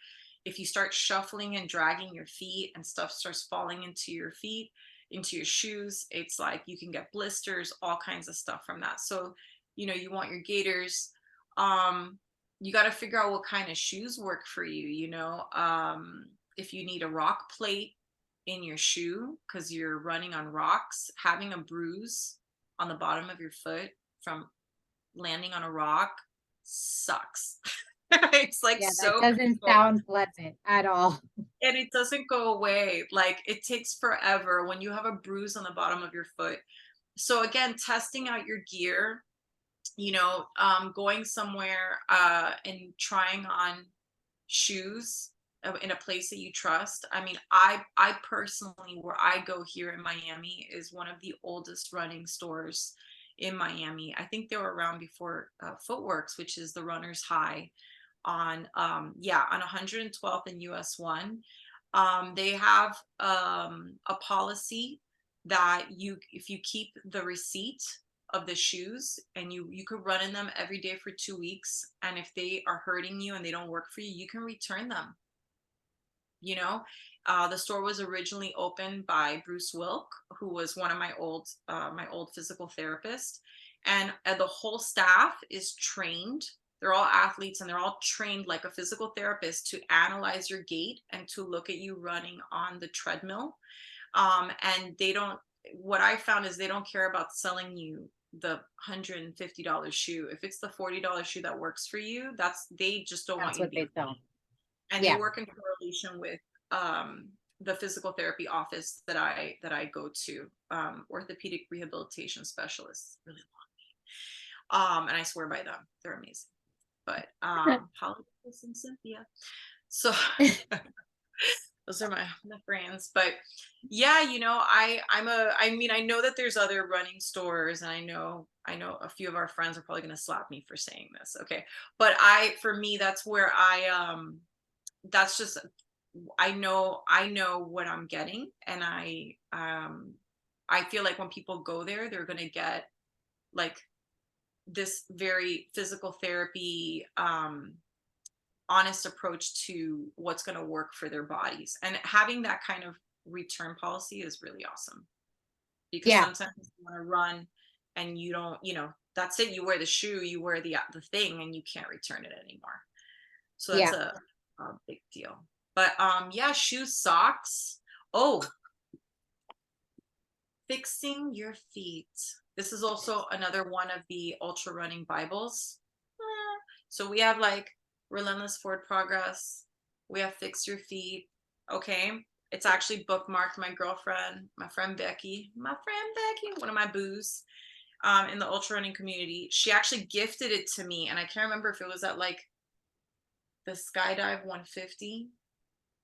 if you start shuffling and dragging your feet and stuff starts falling into your feet, into your shoes, it's like you can get blisters, all kinds of stuff from that. So, you want your gaiters. You got to figure out what kind of shoes work for you, if you need a rock plate in your shoe because you're running on rocks, having a bruise on the bottom of your foot from landing on a rock sucks. It's like Yeah, that so doesn't painful, sound pleasant at all. and it doesn't go away. Like it takes forever when you have a bruise on the bottom of your foot. So again, testing out your gear, going somewhere and trying on shoes in a place that you trust. I mean, I personally, where I go here in Miami is one of the oldest running stores in Miami. I think they were around before Footworks, which is the runner's high on on 112th and US 1. They have a policy that if you keep the receipt of the shoes, and you could run in them every day for 2 weeks, and if they are hurting you and they don't work for you, you can return them. The store was originally opened by Bruce Wilk, who was one of my old physical therapists, and the whole staff is trained they're all athletes, and they're all trained like a physical therapist to analyze your gait and to look at you running on the treadmill. And they don't, what I found is they don't care about selling you the $150 shoe. If it's the $40 shoe that works for you, they just don't want That's you to what be. they sell. And they Yeah. work in correlation with the physical therapy office that I go to, orthopedic rehabilitation specialists, really long. And I swear by them, they're amazing. But Holly and Cynthia. So those are my friends. But yeah, I mean, I know that there's other running stores, and I know a few of our friends are probably going to slap me for saying this. Okay. But for me, that's where that's just, I know what I'm getting. And I feel like when people go there, they're going to get like this very physical therapy, honest approach to what's going to work for their bodies. And having that kind of return policy is really awesome, because sometimes you want to run and you don't, that's it. You wear the shoe, you wear the thing, and you can't return it anymore. So that's a big deal. But yeah, shoes, socks. Oh, fixing your feet. This is also another one of the ultra running Bibles. So we have like Relentless Forward Progress. We have Fix Your Feet. Okay. It's actually bookmarked. My friend Becky, one of my boos, in the ultra running community. She actually gifted it to me. And I can't remember if it was at like the Skydive 150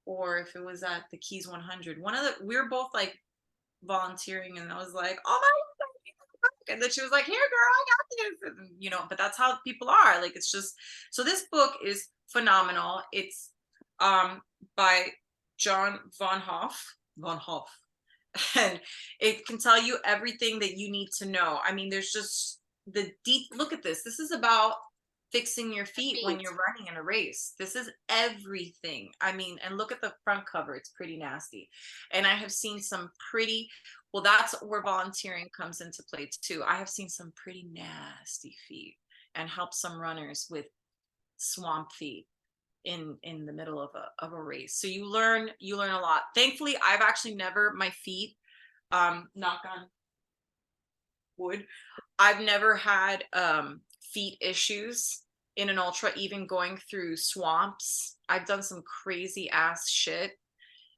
or if it was at the Keys 100. We were both like volunteering, and I was like, oh my God. And then she was like, here, girl, I got this. And, but that's how people are. Like, it's just, so this book is phenomenal. It's by John von Hoff. And it can tell you everything that you need to know. I mean, there's just the deep look at this. This is about fixing your feet when you're running in a race. This is everything. I mean, and look at the front cover. It's pretty nasty. And I have seen some pretty, well, that's where volunteering comes into play too. I have seen some pretty nasty feet and helped some runners with swamp feet in the middle of a race. So you learn a lot. Thankfully, I've actually never, my feet, knock on wood, I've never had feet issues in an ultra, even going through swamps. I've done some crazy ass shit,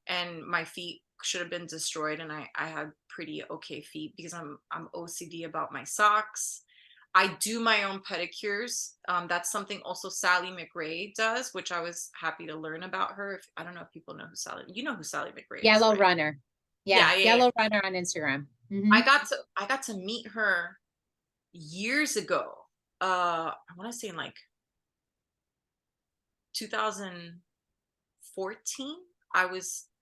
and my feet should have been destroyed, and I had pretty okay feet because I'm OCD about my socks. I do my own pedicures. That's something also Sally McRae does, which I was happy to learn about her. I don't know if people know who Sally McRae is. Yellow right? Runner. Yeah. Yellow Runner on Instagram. Mm-hmm. I got to meet her years ago. I want to say in like 2014.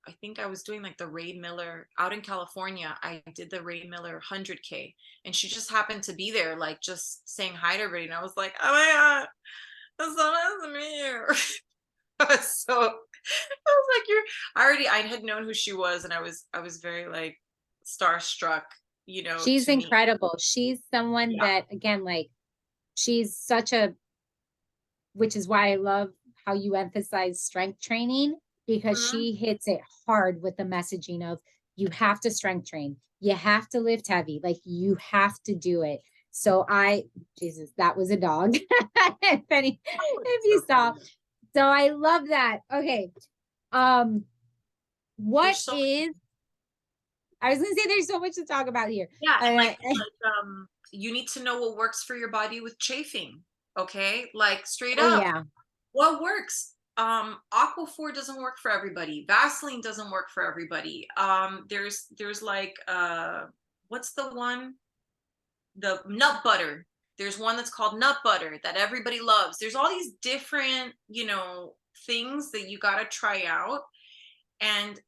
I think I was doing like the Ray Miller out in California. I did the Ray Miller 100K, and she just happened to be there, like just saying hi to everybody. And I was like, oh my God, that's so nice to meet you. So I was like, I had known who she was, and I was very like starstruck, She's to meet. incredible. She's someone that, again, like, she's which is why I love how you emphasize strength training, because she hits it hard with the messaging of, you have to strength train, you have to lift heavy, like you have to do it. So Jesus, that was a dog. if you saw. So I love that. Okay. I was gonna say there's so much to talk about here. Yeah, you need to know what works for your body with chafing. Okay, like straight up. Yeah. What works? Aquaphor doesn't work for everybody. Vaseline doesn't work for everybody. There's like what's the one? The nut butter. There's one that's called nut butter that everybody loves. There's all these different, things that you got to try out. And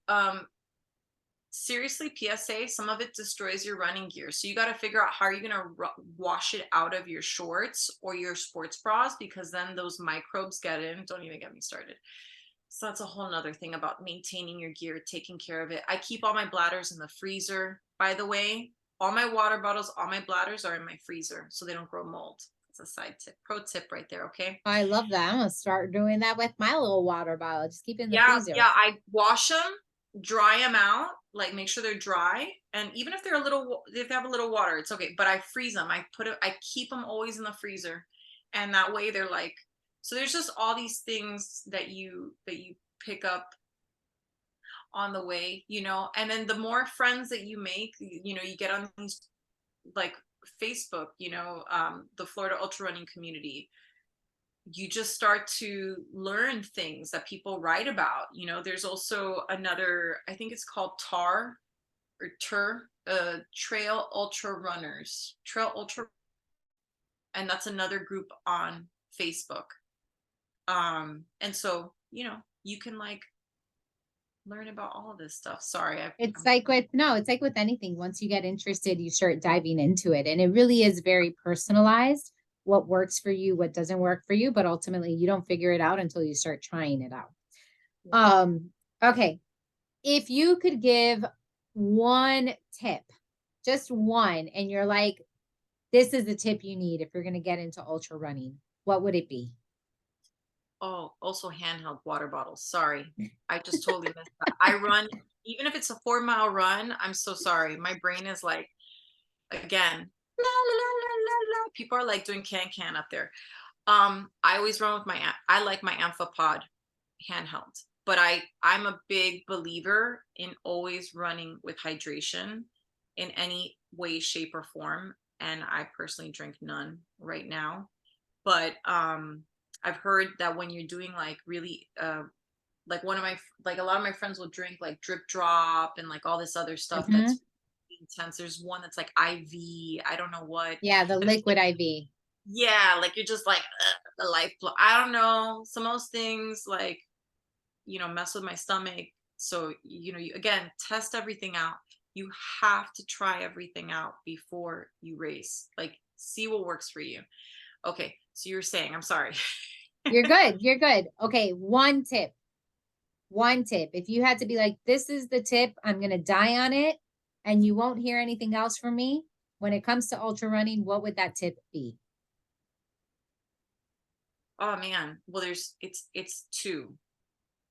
seriously, PSA, some of it destroys your running gear. So you got to figure out how are you going to wash it out of your shorts or your sports bras, because then those microbes get in. Don't even get me started. So that's a whole nother thing about maintaining your gear, taking care of it. I keep all my bladders in the freezer, by the way. All my water bottles, all my bladders are in my freezer so they don't grow mold. That's a side tip, pro tip right there. Okay. I love that. I'm gonna start doing that with my little water bottle. Just keep it in the Yeah. freezer. Yeah. I wash them, dry them out, like make sure they're dry. And even if they're if they have a little water, it's okay. But I freeze them. I keep them always in the freezer. And that way they're like, so there's just all these things that you pick up on the way, and then the more friends that you make, you get on these like Facebook, the Florida ultra running community, you just start to learn things that people write about. There's also another, I think it's called Trail Ultra Runners, and that's another group on Facebook. And so, you can like learn about all of this stuff. Sorry. It's like with anything. Once you get interested, you start diving into it. And it really is very personalized, what works for you, what doesn't work for you, but ultimately you don't figure it out until you start trying it out. Okay. If you could give one tip, just one, and you're like, this is the tip you need if you're going to get into ultra running, what would it be? Oh, also handheld water bottles. Sorry. I just totally missed that. I run, even if it's a 4-mile run, I'm so sorry. My brain is like, again, la, la, la, la, la. People are like doing can up there. I always run with I like my Amphipod handheld, but I'm a big believer in always running with hydration in any way, shape, or form. And I personally drink none right now. But I've heard that when you're doing like really like a lot of my friends will drink like drip drop and like all this other stuff that's intense. There's one that's like IV, I don't know what. Yeah, the liquid IV. Yeah, like you're just like the life. I don't know. Some of those things like mess with my stomach. So you again, test everything out. You have to try everything out before you race. Like see what works for you. Okay, so you're saying, I'm sorry. You're good. You're good. Okay, one tip. One tip. If you had to be like, this is the tip, I'm going to die on it, and you won't hear anything else from me, when it comes to ultra running, what would that tip be? Oh man. Well, it's two.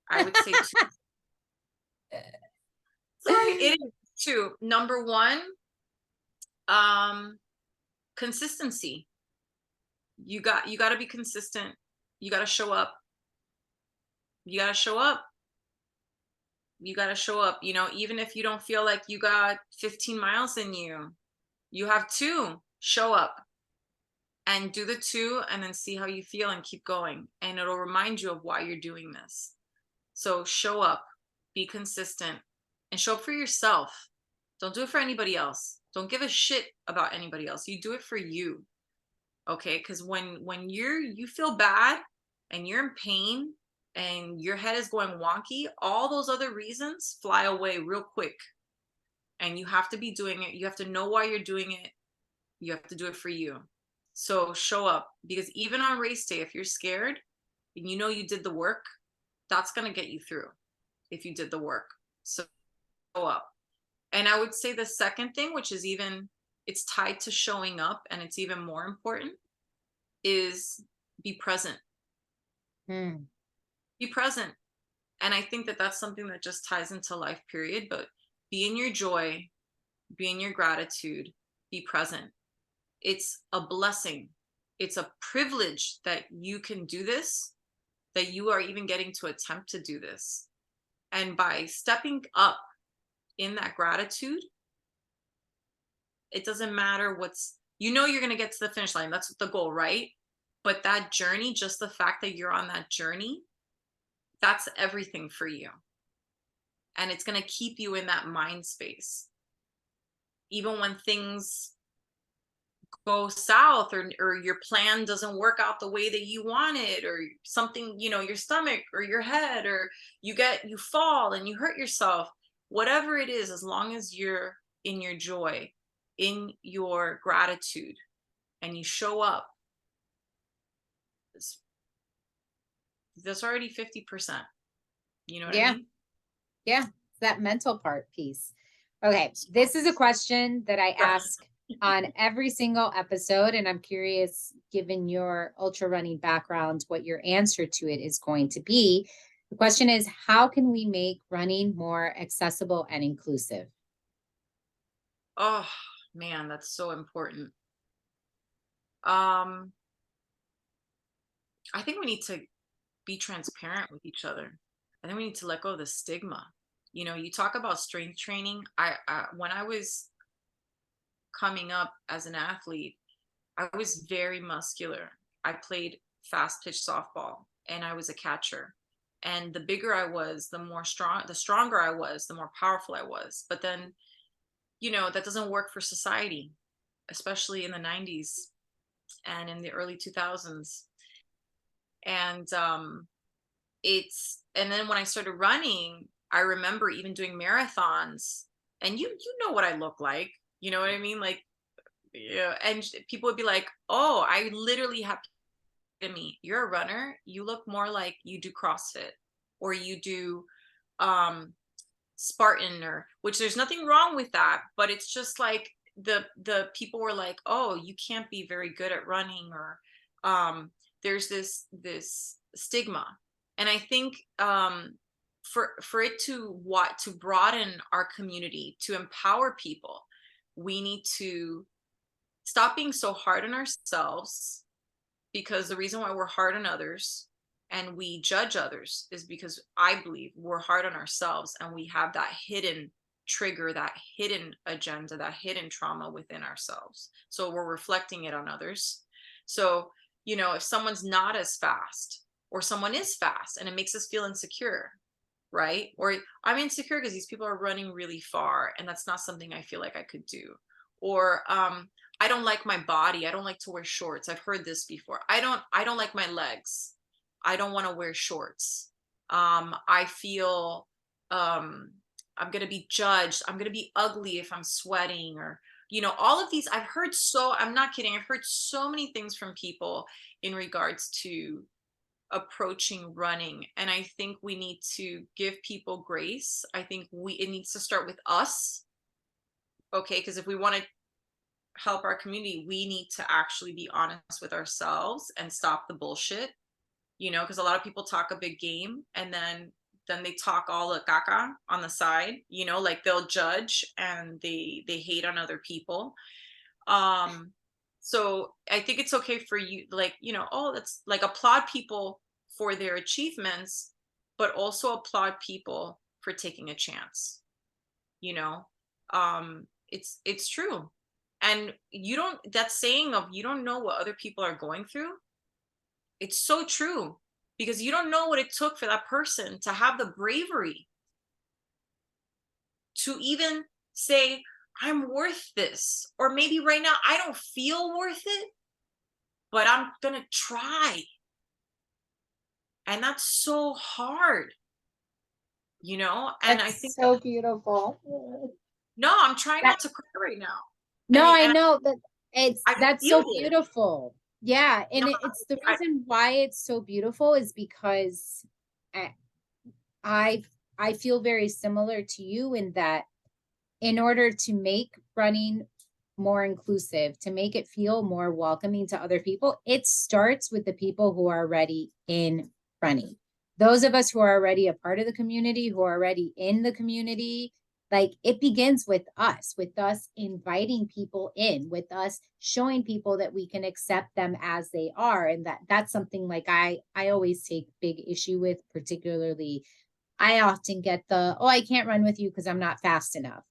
I would say two. Sorry, it is two. Number one, consistency. You got to be consistent. You got to show up. You got to show up. You got to show up, even if you don't feel like you got 15 miles in you, you have two. Show up and do the two and then see how you feel and keep going. And it'll remind you of why you're doing this. So show up, be consistent, and show up for yourself. Don't do it for anybody else. Don't give a shit about anybody else. You do it for you. Okay? Because when you feel bad and you're in pain and your head is going wonky, all those other reasons fly away real quick. And you have to be doing it. You have to know why you're doing it. You have to do it for you. So show up, because even on race day, if you're scared and you did the work, that's going to get you through if you did the work. So show up. And I would say the second thing, which is it's tied to showing up and it's even more important, is be present. Be present. And I think that that's something that just ties into life, period. But be in your joy, be in your gratitude, be present. It's a blessing. It's a privilege that you can do this, that you are even getting to attempt to do this. And by stepping up in that gratitude, it doesn't matter you're going to get to the finish line. That's the goal, right? But that journey, just the fact that you're on that journey, that's everything for you. And it's going to keep you in that mind space. Even when things go south or your plan doesn't work out the way that you wanted, or something, your stomach or your head, or you fall and you hurt yourself, whatever it is, as long as you're in your joy, in your gratitude, and you show up, that's already 50%. You know what I mean? Yeah. That mental part piece. Okay. This is a question that I ask on every single episode. And I'm curious, given your ultra running background, what your answer to it is going to be. The question is, how can we make running more accessible and inclusive? Oh man, that's so important. Um, I think we need to be transparent with each other. I think we need to let go of the stigma. You know, you talk about strength training. When I was coming up as an athlete, I was very muscular. I played fast pitch softball and I was a catcher. And the bigger I was, the stronger I was, the more powerful I was. But then, you know, that doesn't work for society, especially in the 90s and in the early 2000s. And and then when I started running, I remember even doing marathons, and you know what I look like, you know what I mean? Like, yeah, and people would be like, "Oh, I literally have to me, you're a runner, you look more like you do CrossFit or you do um Spartan," or which there's nothing wrong with that, but it's just like the people were like, "Oh, you can't be very good at running," or there's this stigma. And I think for it to what to broaden our community, to empower people, we need to stop being so hard on ourselves, because the reason why we're hard on others and we judge others is because I believe we're hard on ourselves and we have that hidden trigger, that hidden agenda, that hidden trauma within ourselves. So we're reflecting it on others. So, you know, if someone's not as fast or someone is fast and it makes us feel insecure, right? Or I'm insecure because these people are running really far and that's not something I feel like I could do. Or I don't like my body. I don't like to wear shorts. I've heard this before. I don't like my legs. I don't want to wear shorts. I feel I'm going to be judged. I'm going to be ugly if I'm sweating, or you know, all of these I've heard. So I'm not kidding. I've heard so many things from people in regards to approaching running, and I think we need to give people grace. I think it needs to start with us, okay? Because if we want to help our community, we need to actually be honest with ourselves and stop the bullshit, you know, because a lot of people talk a big game and then they talk all the caca on the side, you know, like they'll judge and they hate on other people. um so I think it's okay for you, like, you know, oh, that's like, applaud people for their achievements, but also applaud people for taking a chance, you know. It's true. And you don't, that saying of you don't know what other people are going through, it's so true, because you don't know what it took for that person to have the bravery to even say, I'm worth this. Or maybe right now I don't feel worth it, but I'm gonna try. And that's so hard, you know. And I That's think, so beautiful. no, I'm trying That, not to cry right now. no, I And know that I that's feel so it. beautiful. Yeah. No, And it's the I, reason why it's so beautiful is because I, I I feel very similar to you in that in order to make running more inclusive, to make it feel more welcoming to other people, it starts with the people who are already in running. Those of us who are already a part of the community, who are already in the community, like it begins with us inviting people in, with us showing people that we can accept them as they are. And that's something like I always take big issue with, particularly I often get the, oh, I can't run with you because I'm not fast enough.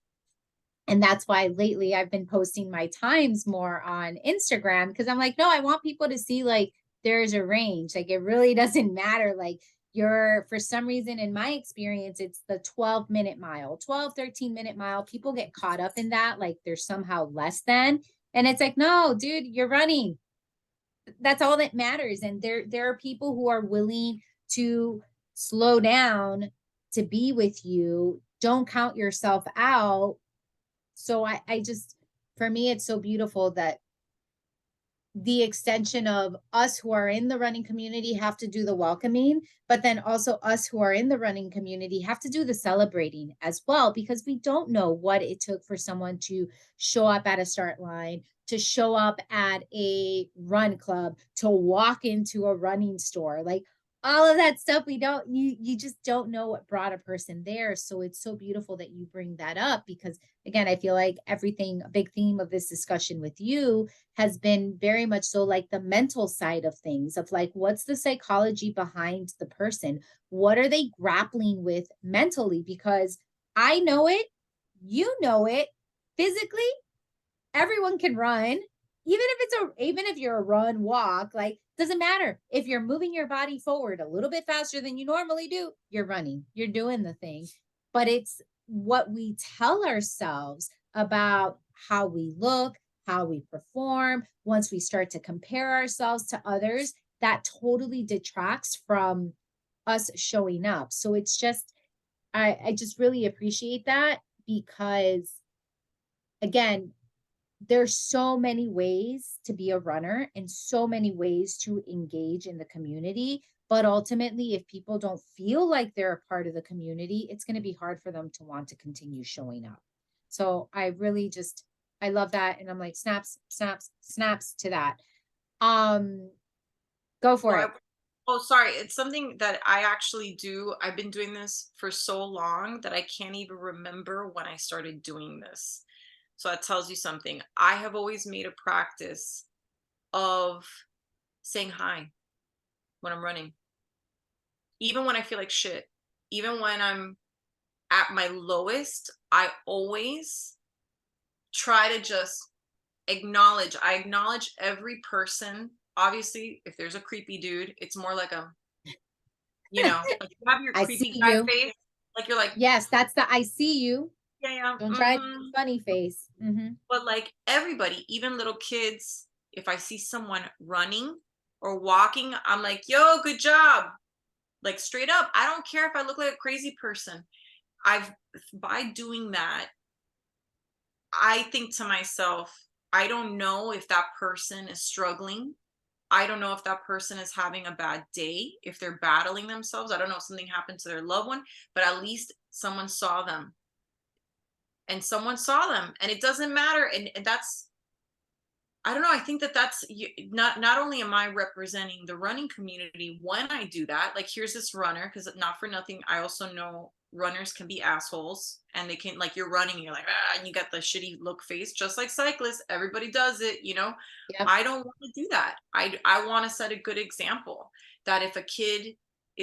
And that's why lately I've been posting my times more on Instagram, because I'm like, no, I want people to see like there's a range. Like it really doesn't matter. Like you're, for some reason, in my experience, it's the 12-minute mile, 12, 13-minute mile. People get caught up in that. Like they're somehow less than. And it's like, no, dude, you're running. That's all that matters. And there are people who are willing to slow down to be with you. Don't count yourself out. So I just, for me, it's so beautiful that the extension of us who are in the running community have to do the welcoming, but then also us who are in the running community have to do the celebrating as well, because we don't know what it took for someone to show up at a start line, to show up at a run club, to walk into a running store. Like all of that stuff, you just don't know what brought a person there. So it's so beautiful that you bring that up, because again, I feel like everything, a big theme of this discussion with you has been very much so like the mental side of things, of like, what's the psychology behind the person? What are they grappling with mentally? Because I know it, you know it, physically, everyone can run. Even if you're a run walk, like doesn't matter. If you're moving your body forward a little bit faster than you normally do, you're running, you're doing the thing. But it's what we tell ourselves about how we look, how we perform, once we start to compare ourselves to others, that totally detracts from us showing up. So it's just, I just really appreciate that, because again, there's so many ways to be a runner and so many ways to engage in the community. But ultimately, if people don't feel like they're a part of the community, it's going to be hard for them to want to continue showing up. So I really just, I love that. And I'm like, snaps, snaps, snaps to that. Go for it. Oh, sorry. It's something that I actually do. I've been doing this for so long that I can't even remember when I started doing this. So that tells you something. I have always made a practice of saying hi when I'm running, even when I feel like shit, even when I'm at my lowest. I always try to just I acknowledge every person. Obviously, if there's a creepy dude, it's more like a, like you have your I see creepy guy you. face, like you're like, Yes, that's the I see you. yeah, yeah, Don't try the funny face. But like everybody, even little kids, if I see someone running or walking, I'm like, yo, good job. Like straight up, I don't care if I look like a crazy person. I've By doing that, I think to myself, I don't know if that person is struggling. I don't know if that person is having a bad day, if they're battling themselves. I don't know if something happened to their loved one, but at least someone saw them, and someone saw them, and it doesn't matter. And that's, I don't know. I think that not only am I representing the running community when I do that. Like here's this runner, because not for nothing, I also know runners can be assholes, and they can, like, you're running and you're like, and you got the shitty look face, just like cyclists. Everybody does it. Yep. I don't want to do that. I want to set a good example, that if a kid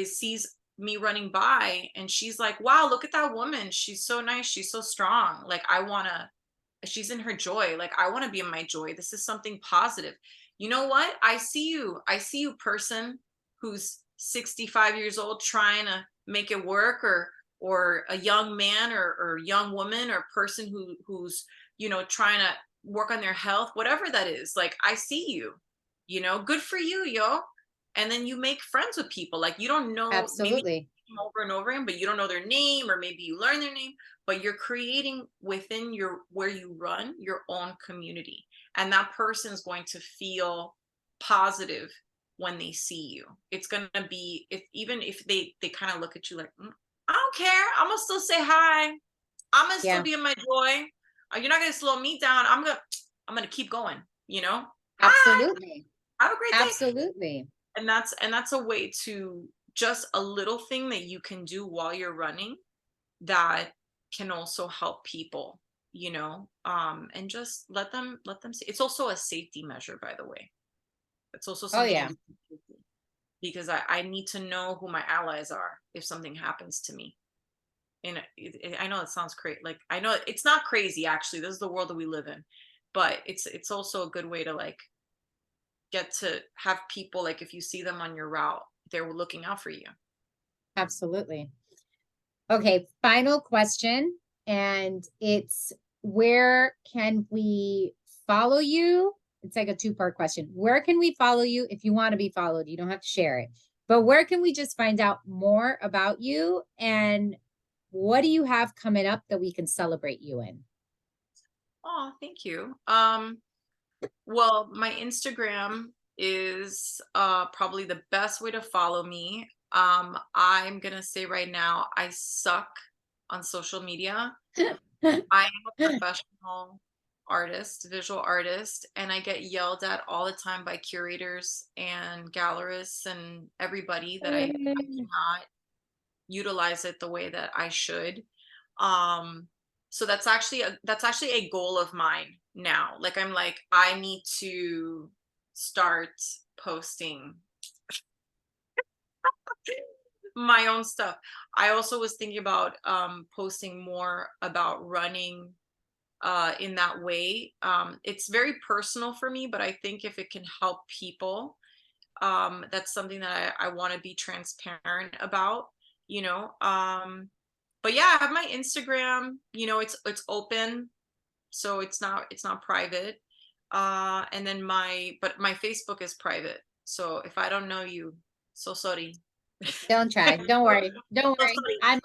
sees me running by and she's like, wow, look at that woman, she's so nice, she's so strong, like I want to, she's in her joy, like I want to be in my joy, this is something positive. You know what, I see you person who's 65 years old trying to make it work, or a young man or young woman or person who's trying to work on their health, whatever that is. Like I see you, good for you, yo. And then you make friends with people, like you don't know, maybe Absolutely. over and over again, but you don't know their name, or maybe you learn their name, but you're creating within your where you run your own community, and that person is going to feel positive when they see you. It's going to be, if even if they kind of look at you like, I don't care, I'm gonna still say hi, I'm gonna still Yeah, be in my joy. You're not gonna slow me down. I'm gonna keep going, hi, absolutely. have a great day. Absolutely. And that's a way to, just a little thing that you can do while you're running, that can also help people, and just let them see. It's also a safety measure, by the way. It's also Oh something I yeah. do, because I need to know who my allies are if something happens to me. And I know it sounds crazy, like I know it's not crazy, actually, this is the world that we live in, but it's also a good way to like get to have people, like if you see them on your route, they're looking out for you. Absolutely. Okay, final question. And it's, where can we follow you? It's like a two-part question. Where can we follow you if you want to be followed? You don't have to share it. But where can we just find out more about you? And what do you have coming up that we can celebrate you in? Oh, thank you. Well, my Instagram is probably the best way to follow me. I'm gonna say right now, I suck on social media. I am a professional artist, visual artist, and I get yelled at all the time by curators and gallerists and everybody that I cannot utilize it the way that I should. Um, so that's actually a goal of mine now. Like I'm like, I need to start posting my own stuff. I also was thinking about posting more about running in that way. It's very personal for me, but I think if it can help people, that's something that I want to be transparent about, you know. But yeah, I have my Instagram, you know, it's open, so it's not private. And then my Facebook is private. So if I don't know you, so sorry. Don't try. Don't worry. Don't So worry. sorry.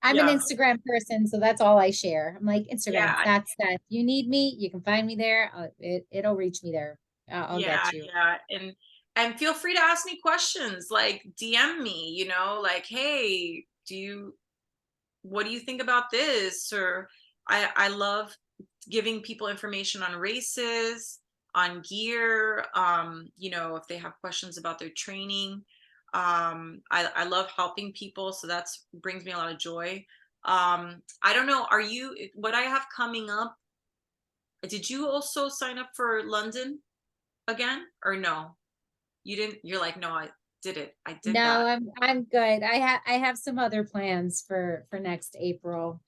I'm an Yeah. Instagram person, so that's all I share. I'm like Instagram. Yeah. That's that. If you need me, you can find me there. It'll reach me there. I'll Yeah, get you. yeah. And feel free to ask me questions, like DM me, you know, like, hey, what do you think about this? Or I love giving people information on races, on gear, you know, if they have questions about their training. I love helping people, so that's brings me a lot of joy. I don't know, what I have coming up, did you also sign up for London again or no? You didn't, you're like, no, I did it. I did No, that. I'm good. I have some other plans for next April.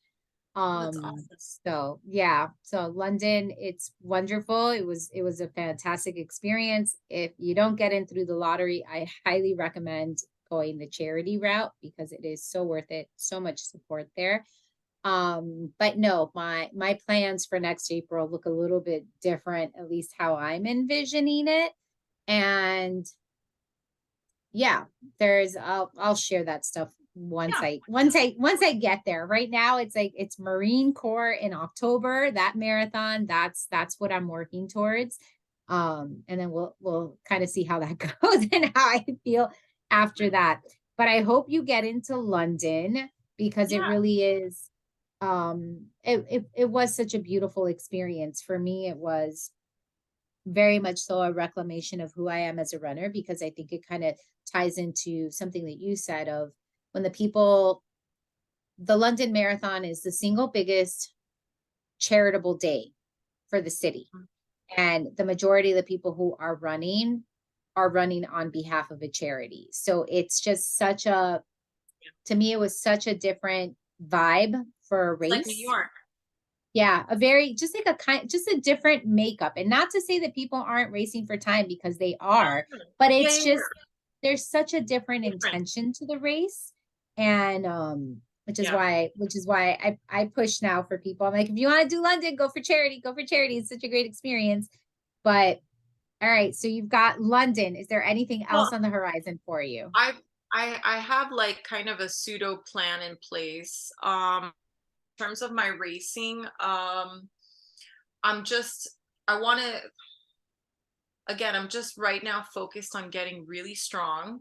Oh, that's awesome. So yeah, so London, it's wonderful. It was a fantastic experience. If you don't get in through the lottery, I highly recommend going the charity route because it is so worth it. So much support there. But no, my plans for next April look a little bit different, at least how I'm envisioning it. And yeah, I'll share that stuff once Yeah. I get there. Right now it's like it's Marine Corps in October, that marathon, that's what I'm working towards. And then we'll kind of see how that goes and how I feel after that. But I hope you get into London because it Yeah. really is it was such a beautiful experience for me. It was very much so a reclamation of who I am as a runner because I think it kind of ties into something that you said of when the London Marathon is the single biggest charitable day for the city. Mm. And the majority of the people who are running on behalf of a charity. So it's just to me, it was such a different vibe for a It's like New race. York. Yeah, just a different makeup. And not to say that people aren't racing for time because they are, No. but Yeah, it's yeah, just yeah. there's such a different Different. intention to the race. And Yeah. which is why I push now for people. I'm like, if you want to do London, go for charity, go for charity. It's such a great experience. But all right, so you've got London. Is there anything else Well, on the horizon for you? I I have like kind of a pseudo plan in place. In terms of my racing, I'm just I want to again, I'm just right now focused on getting really strong.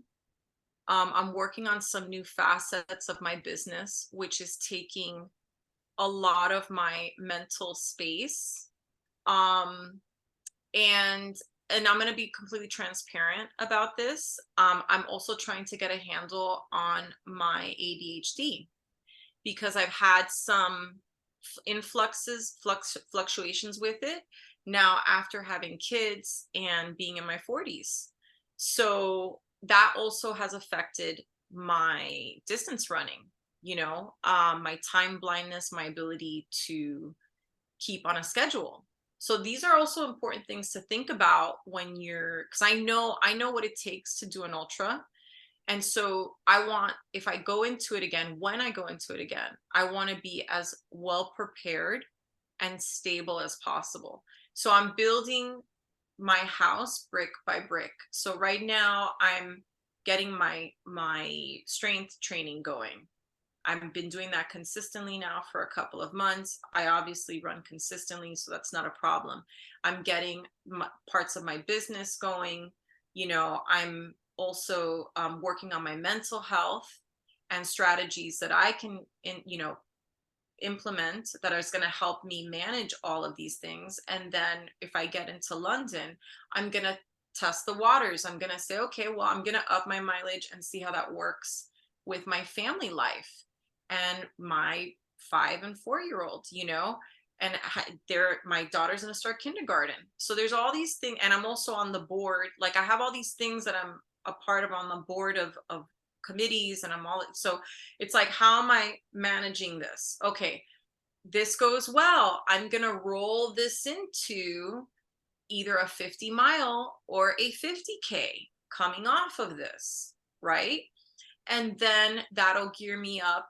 I'm working on some new facets of my business, which is taking a lot of my mental space. Um, and I'm going to be completely transparent about this. I'm also trying to get a handle on my ADHD because I've had some fluctuations with it now after having kids and being in my 40s. So that also has affected my distance running, you know, my time blindness, my ability to keep on a schedule. So these are also important things to think about when because I know what it takes to do an ultra. And so I want, if I go into it again, when I go into it again, I want to be as well prepared and stable as possible. So I'm building my house brick by brick. So right now I'm getting my strength training going. I've been doing that consistently now for a couple of months. I obviously run consistently, so that's not a problem. I'm getting parts of my business going. I'm also working on my mental health and strategies that I can, implement that is going to help me manage all of these things. And then if I get into London, I'm going to test the waters. I'm going to say, okay, well, I'm going to up my mileage and see how that works with my family life and my 5 and 4-year-old, and my daughter's going to start kindergarten. So there's all these things. And I'm also on the board. Like I have all these things that I'm a part of on the board of committees, and so it's like, how am I managing this? Okay, this goes well, I'm gonna roll this into either a 50-mile or a 50K coming off of this, right? And then that'll gear me up,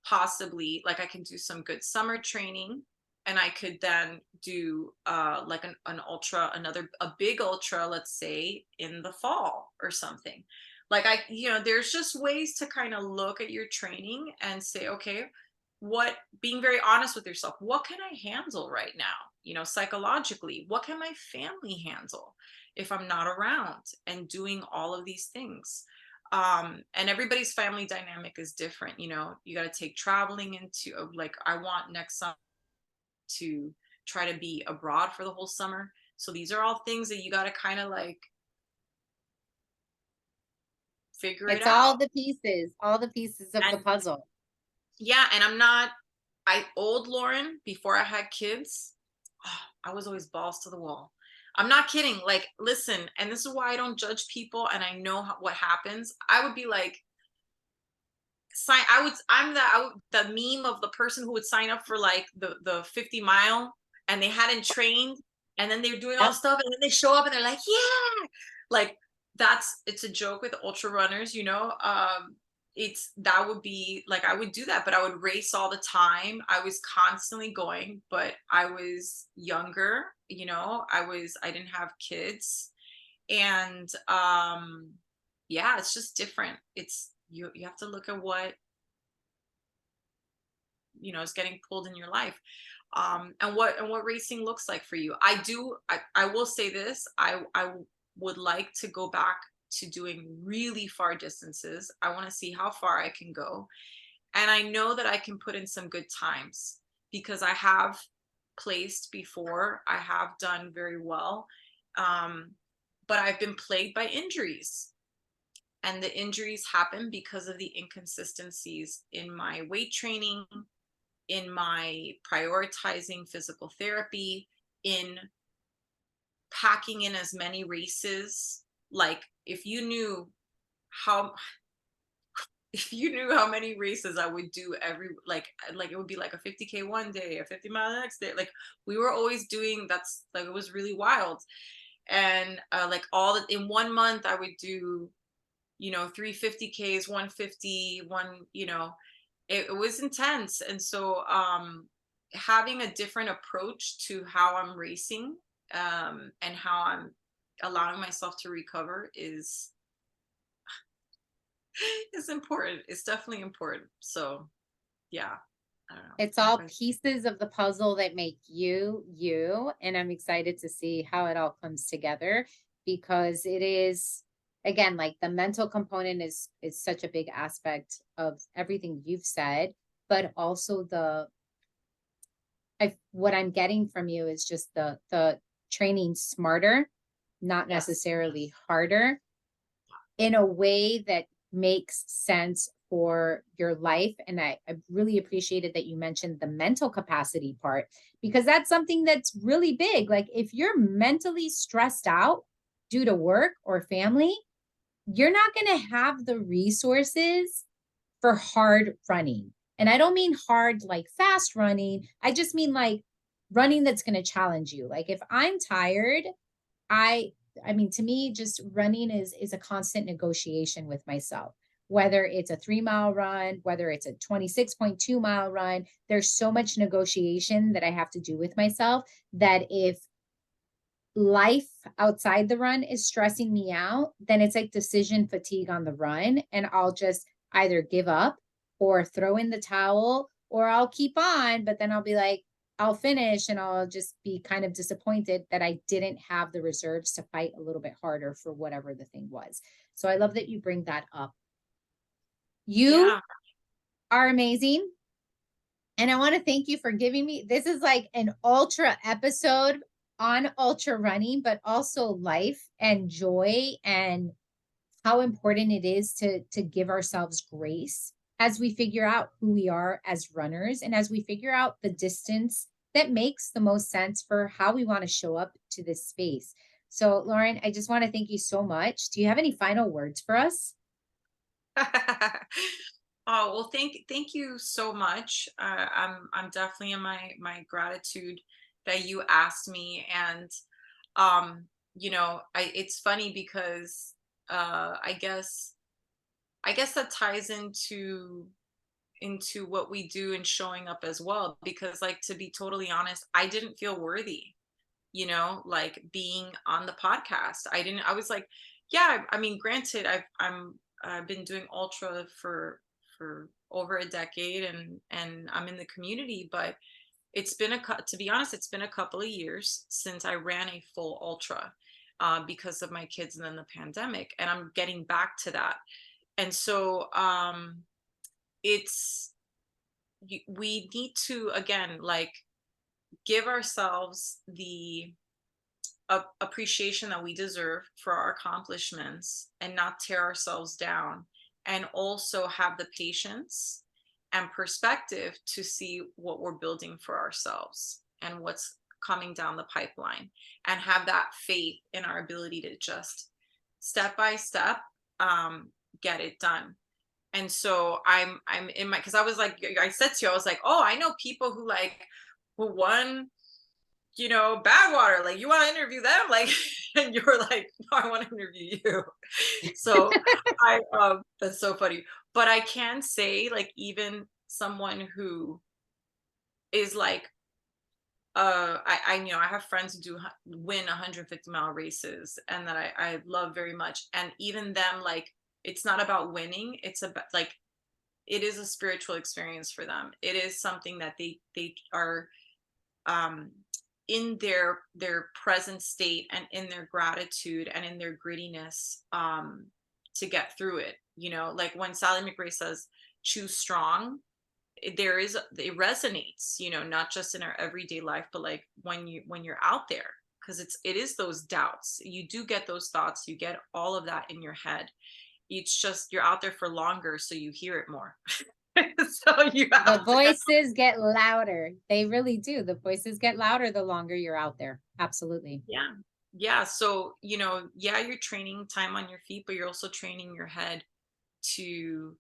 possibly, like I can do some good summer training, and I could then do like an ultra, a big ultra, let's say in the fall or something. Like there's just ways to kind of look at your training and say, okay, being very honest with yourself, what can I handle right now? Psychologically, what can my family handle if I'm not around and doing all of these things? And everybody's family dynamic is different. You got to take traveling into, like, I want next summer to try to be abroad for the whole summer. So these are all things that you got to kind of like figure it It's out. all the pieces of the puzzle. Yeah. And old Loren, before I had kids, I was always balls to the wall. I'm not kidding. Like, listen, and this is why I don't judge people. And I know what happens. I would be like, I'm the meme of the person who would sign up for like the 50-mile and they hadn't trained, and then they're doing all the stuff, and then they show up and they're like, yeah, like it's a joke with ultra runners, that would be like, I would do that, but I would race all the time. I was constantly going, but I was younger, I didn't have kids. And yeah, it's just different. It's you have to look at what is getting pulled in your life, and what racing looks like for you. I will say this, I would like to go back to doing really far distances. I want to see how far I can go, and I know that I can put in some good times because I have placed before. I have done very well, but I've been plagued by injuries. And the injuries happen because of the inconsistencies in my weight training, in my prioritizing physical therapy, in packing in as many races. Like if you knew how many races I would do like it would be like a 50K one day, a 50-mile the next day. Like we were always doing, that's like, it was really wild. And like in 1 month I would do 3 50Ks, 150, it was intense. And so having a different approach to how I'm racing, and how I'm allowing myself to recover is important. It's definitely important. So yeah, I don't know. It's all pieces of the puzzle that make you, and I'm excited to see how it all comes together, because it is, again, like the mental component is such a big aspect of everything you've said, but also what I'm getting from you is just the training smarter, not necessarily harder, in a way that makes sense for your life. And I really appreciated that you mentioned the mental capacity part, because that's something that's really big. Like if you're mentally stressed out due to work or family, you're not going to have the resources for hard running. And I don't mean hard like fast running. I just mean like running that's going to challenge you. Like if I'm tired, I mean, to me, just running is a constant negotiation with myself, whether it's a 3-mile run, whether it's a 26.2-mile run. There's so much negotiation that I have to do with myself, that if life outside the run is stressing me out, then it's like decision fatigue on the run. And I'll just either give up or throw in the towel, or I'll keep on, but then I'll be like, I'll finish and I'll just be kind of disappointed that I didn't have the reserves to fight a little bit harder for whatever the thing was. So I love that you bring that up. You Yeah. are amazing. And I want to thank you for giving me, this is like an ultra episode on ultra running, but also life and joy and how important it is to give ourselves grace as we figure out who we are as runners and as we figure out the distance that makes the most sense for how we want to show up to this space. So, Loren, I just want to thank you so much. Do you have any final words for us? Oh, well, thank you so much. I'm definitely in my gratitude that you asked me. And it's funny because I guess that ties into what we do and showing up as well. Because, like, to be totally honest, I didn't feel worthy, like being on the podcast. I was like, yeah, I mean, granted, I've been doing ultra for over a decade, and I'm in the community, but to be honest, it's been a couple of years since I ran a full ultra, because of my kids and then the pandemic, and I'm getting back to that. And so it's we need to, again, like, give ourselves the appreciation that we deserve for our accomplishments and not tear ourselves down, and also have the patience and perspective to see what we're building for ourselves and what's coming down the pipeline, and have that faith in our ability to just step by step, get it done. And so I'm in my, because I was like, I said to you, I was like, oh, I know people who won, Badwater, like, you want to interview them, like, and you're like, no, I want to interview you. So that's so funny. But I can say, like, even someone who is like, I have friends who win 150-mile races, and that I love very much. And even them, like, it's not about winning, it's about, like, it is a spiritual experience for them. It is something that they are, um in their present state, and in their gratitude, and in their grittiness, to get through it. Like, when Sally McRae says choose strong, it resonates, not just in our everyday life, but like when you're out there, because it is those doubts. You do get those thoughts, you get all of that in your head. It's just you're out there for longer, so you hear it more. So you The have to. voices get louder. They really do. The voices get louder the longer you're out there. Absolutely. Yeah. Yeah. So, yeah, you're training time on your feet, but you're also training your head to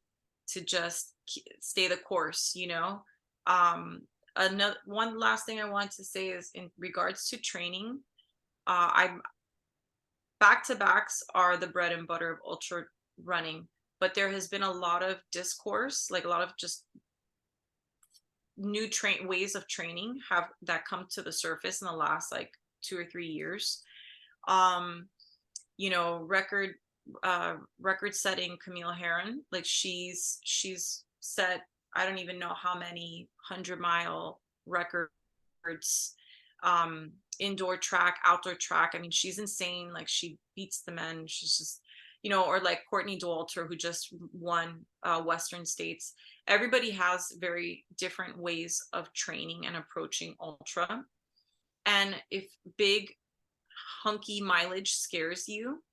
just stay the course. Another one last thing I want to say is in regards to training. I'm Back to backs are the bread and butter of ultra running, but there has been a lot of discourse, like a lot of just new ways of training have that come to the surface in the last, like, 2 or 3 years. um record setting Camille Herron, like, she's set, I don't even know how many 100-mile records, indoor track, outdoor track. I mean, she's insane. Like, she beats the men. She's just, or like Courtney Dauwalter, who just won Western States. Everybody has very different ways of training and approaching ultra. And if big hunky mileage scares you,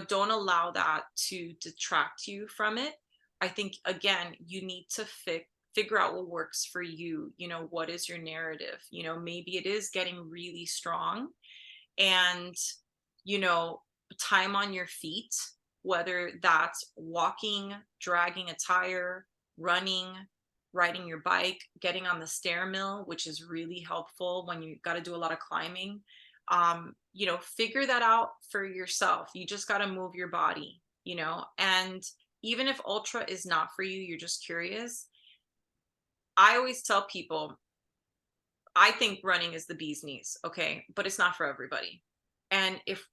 don't allow that to detract you from it. I think, again, you need to figure out what works for you. What is your narrative? Maybe it is getting really strong, and, time on your feet, whether that's walking, dragging a tire, running, riding your bike, getting on the stair mill, which is really helpful when you got to do a lot of climbing. Figure that out for yourself. You just got to move your body. And even if ultra is not for you, you're just curious. I always tell people, I think running is the bee's knees, okay, but it's not for everybody. And if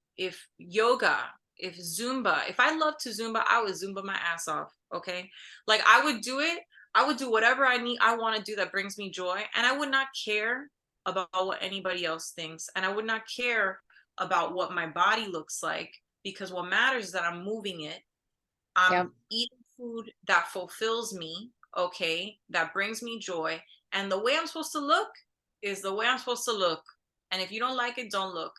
yoga, if Zumba, if I love to Zumba, I would Zumba my ass off, okay? Like, I would do it, I would do whatever I want to do that brings me joy. And I would not care about what anybody else thinks. And I would not care about what my body looks like, because what matters is that I'm moving it. I'm Yep. eating food that fulfills me, okay, that brings me joy. And the way I'm supposed to look is the way I'm supposed to look. And if you don't like it, don't look.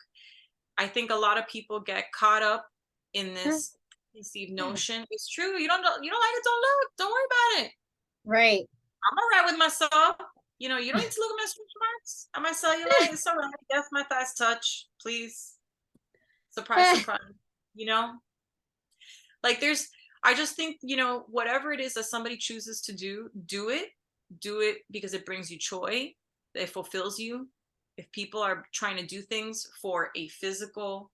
I think a lot of people get caught up in this conceived notion. It's true. You don't like it, don't look. Don't worry about it. Right. I'm all right with myself. You don't need to look at my stretch marks on my cellulite. It's all right. Yes, my thighs touch. Please. Surprise, surprise. Like I just think, whatever it is that somebody chooses to do it. Do it because it brings you joy. It fulfills you. If people are trying to do things for a physical,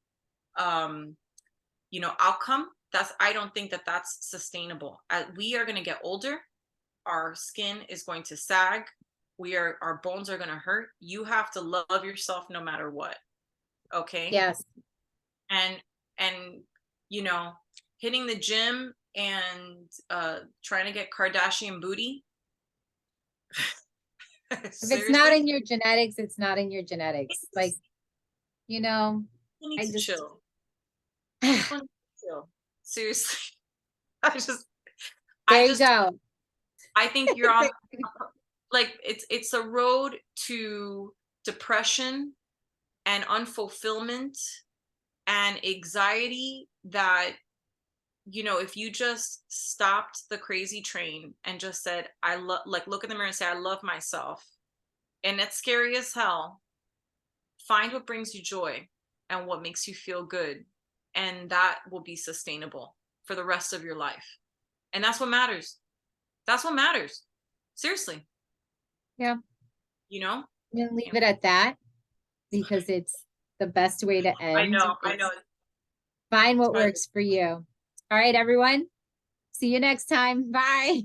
outcome, I don't think that that's sustainable. We are going to get older. Our skin is going to sag. Our bones are going to hurt. You have to love yourself no matter what. Okay. Yes. And, hitting the gym and trying to get Kardashian booty. If it's not in your genetics, it's not in your genetics. Like, you need to chill. Chill. Seriously. There you go. I think you're on, like, it's a road to depression and unfulfillment and anxiety that, if you just stopped the crazy train and just said, look in the mirror and say, I love myself. And it's scary as hell. Find what brings you joy and what makes you feel good. And that will be sustainable for the rest of your life. And that's what matters. That's what matters. Seriously. Yeah. We'll leave it at that, because it's the best way to end. I know. Find what works for you. All right, everyone. See you next time. Bye.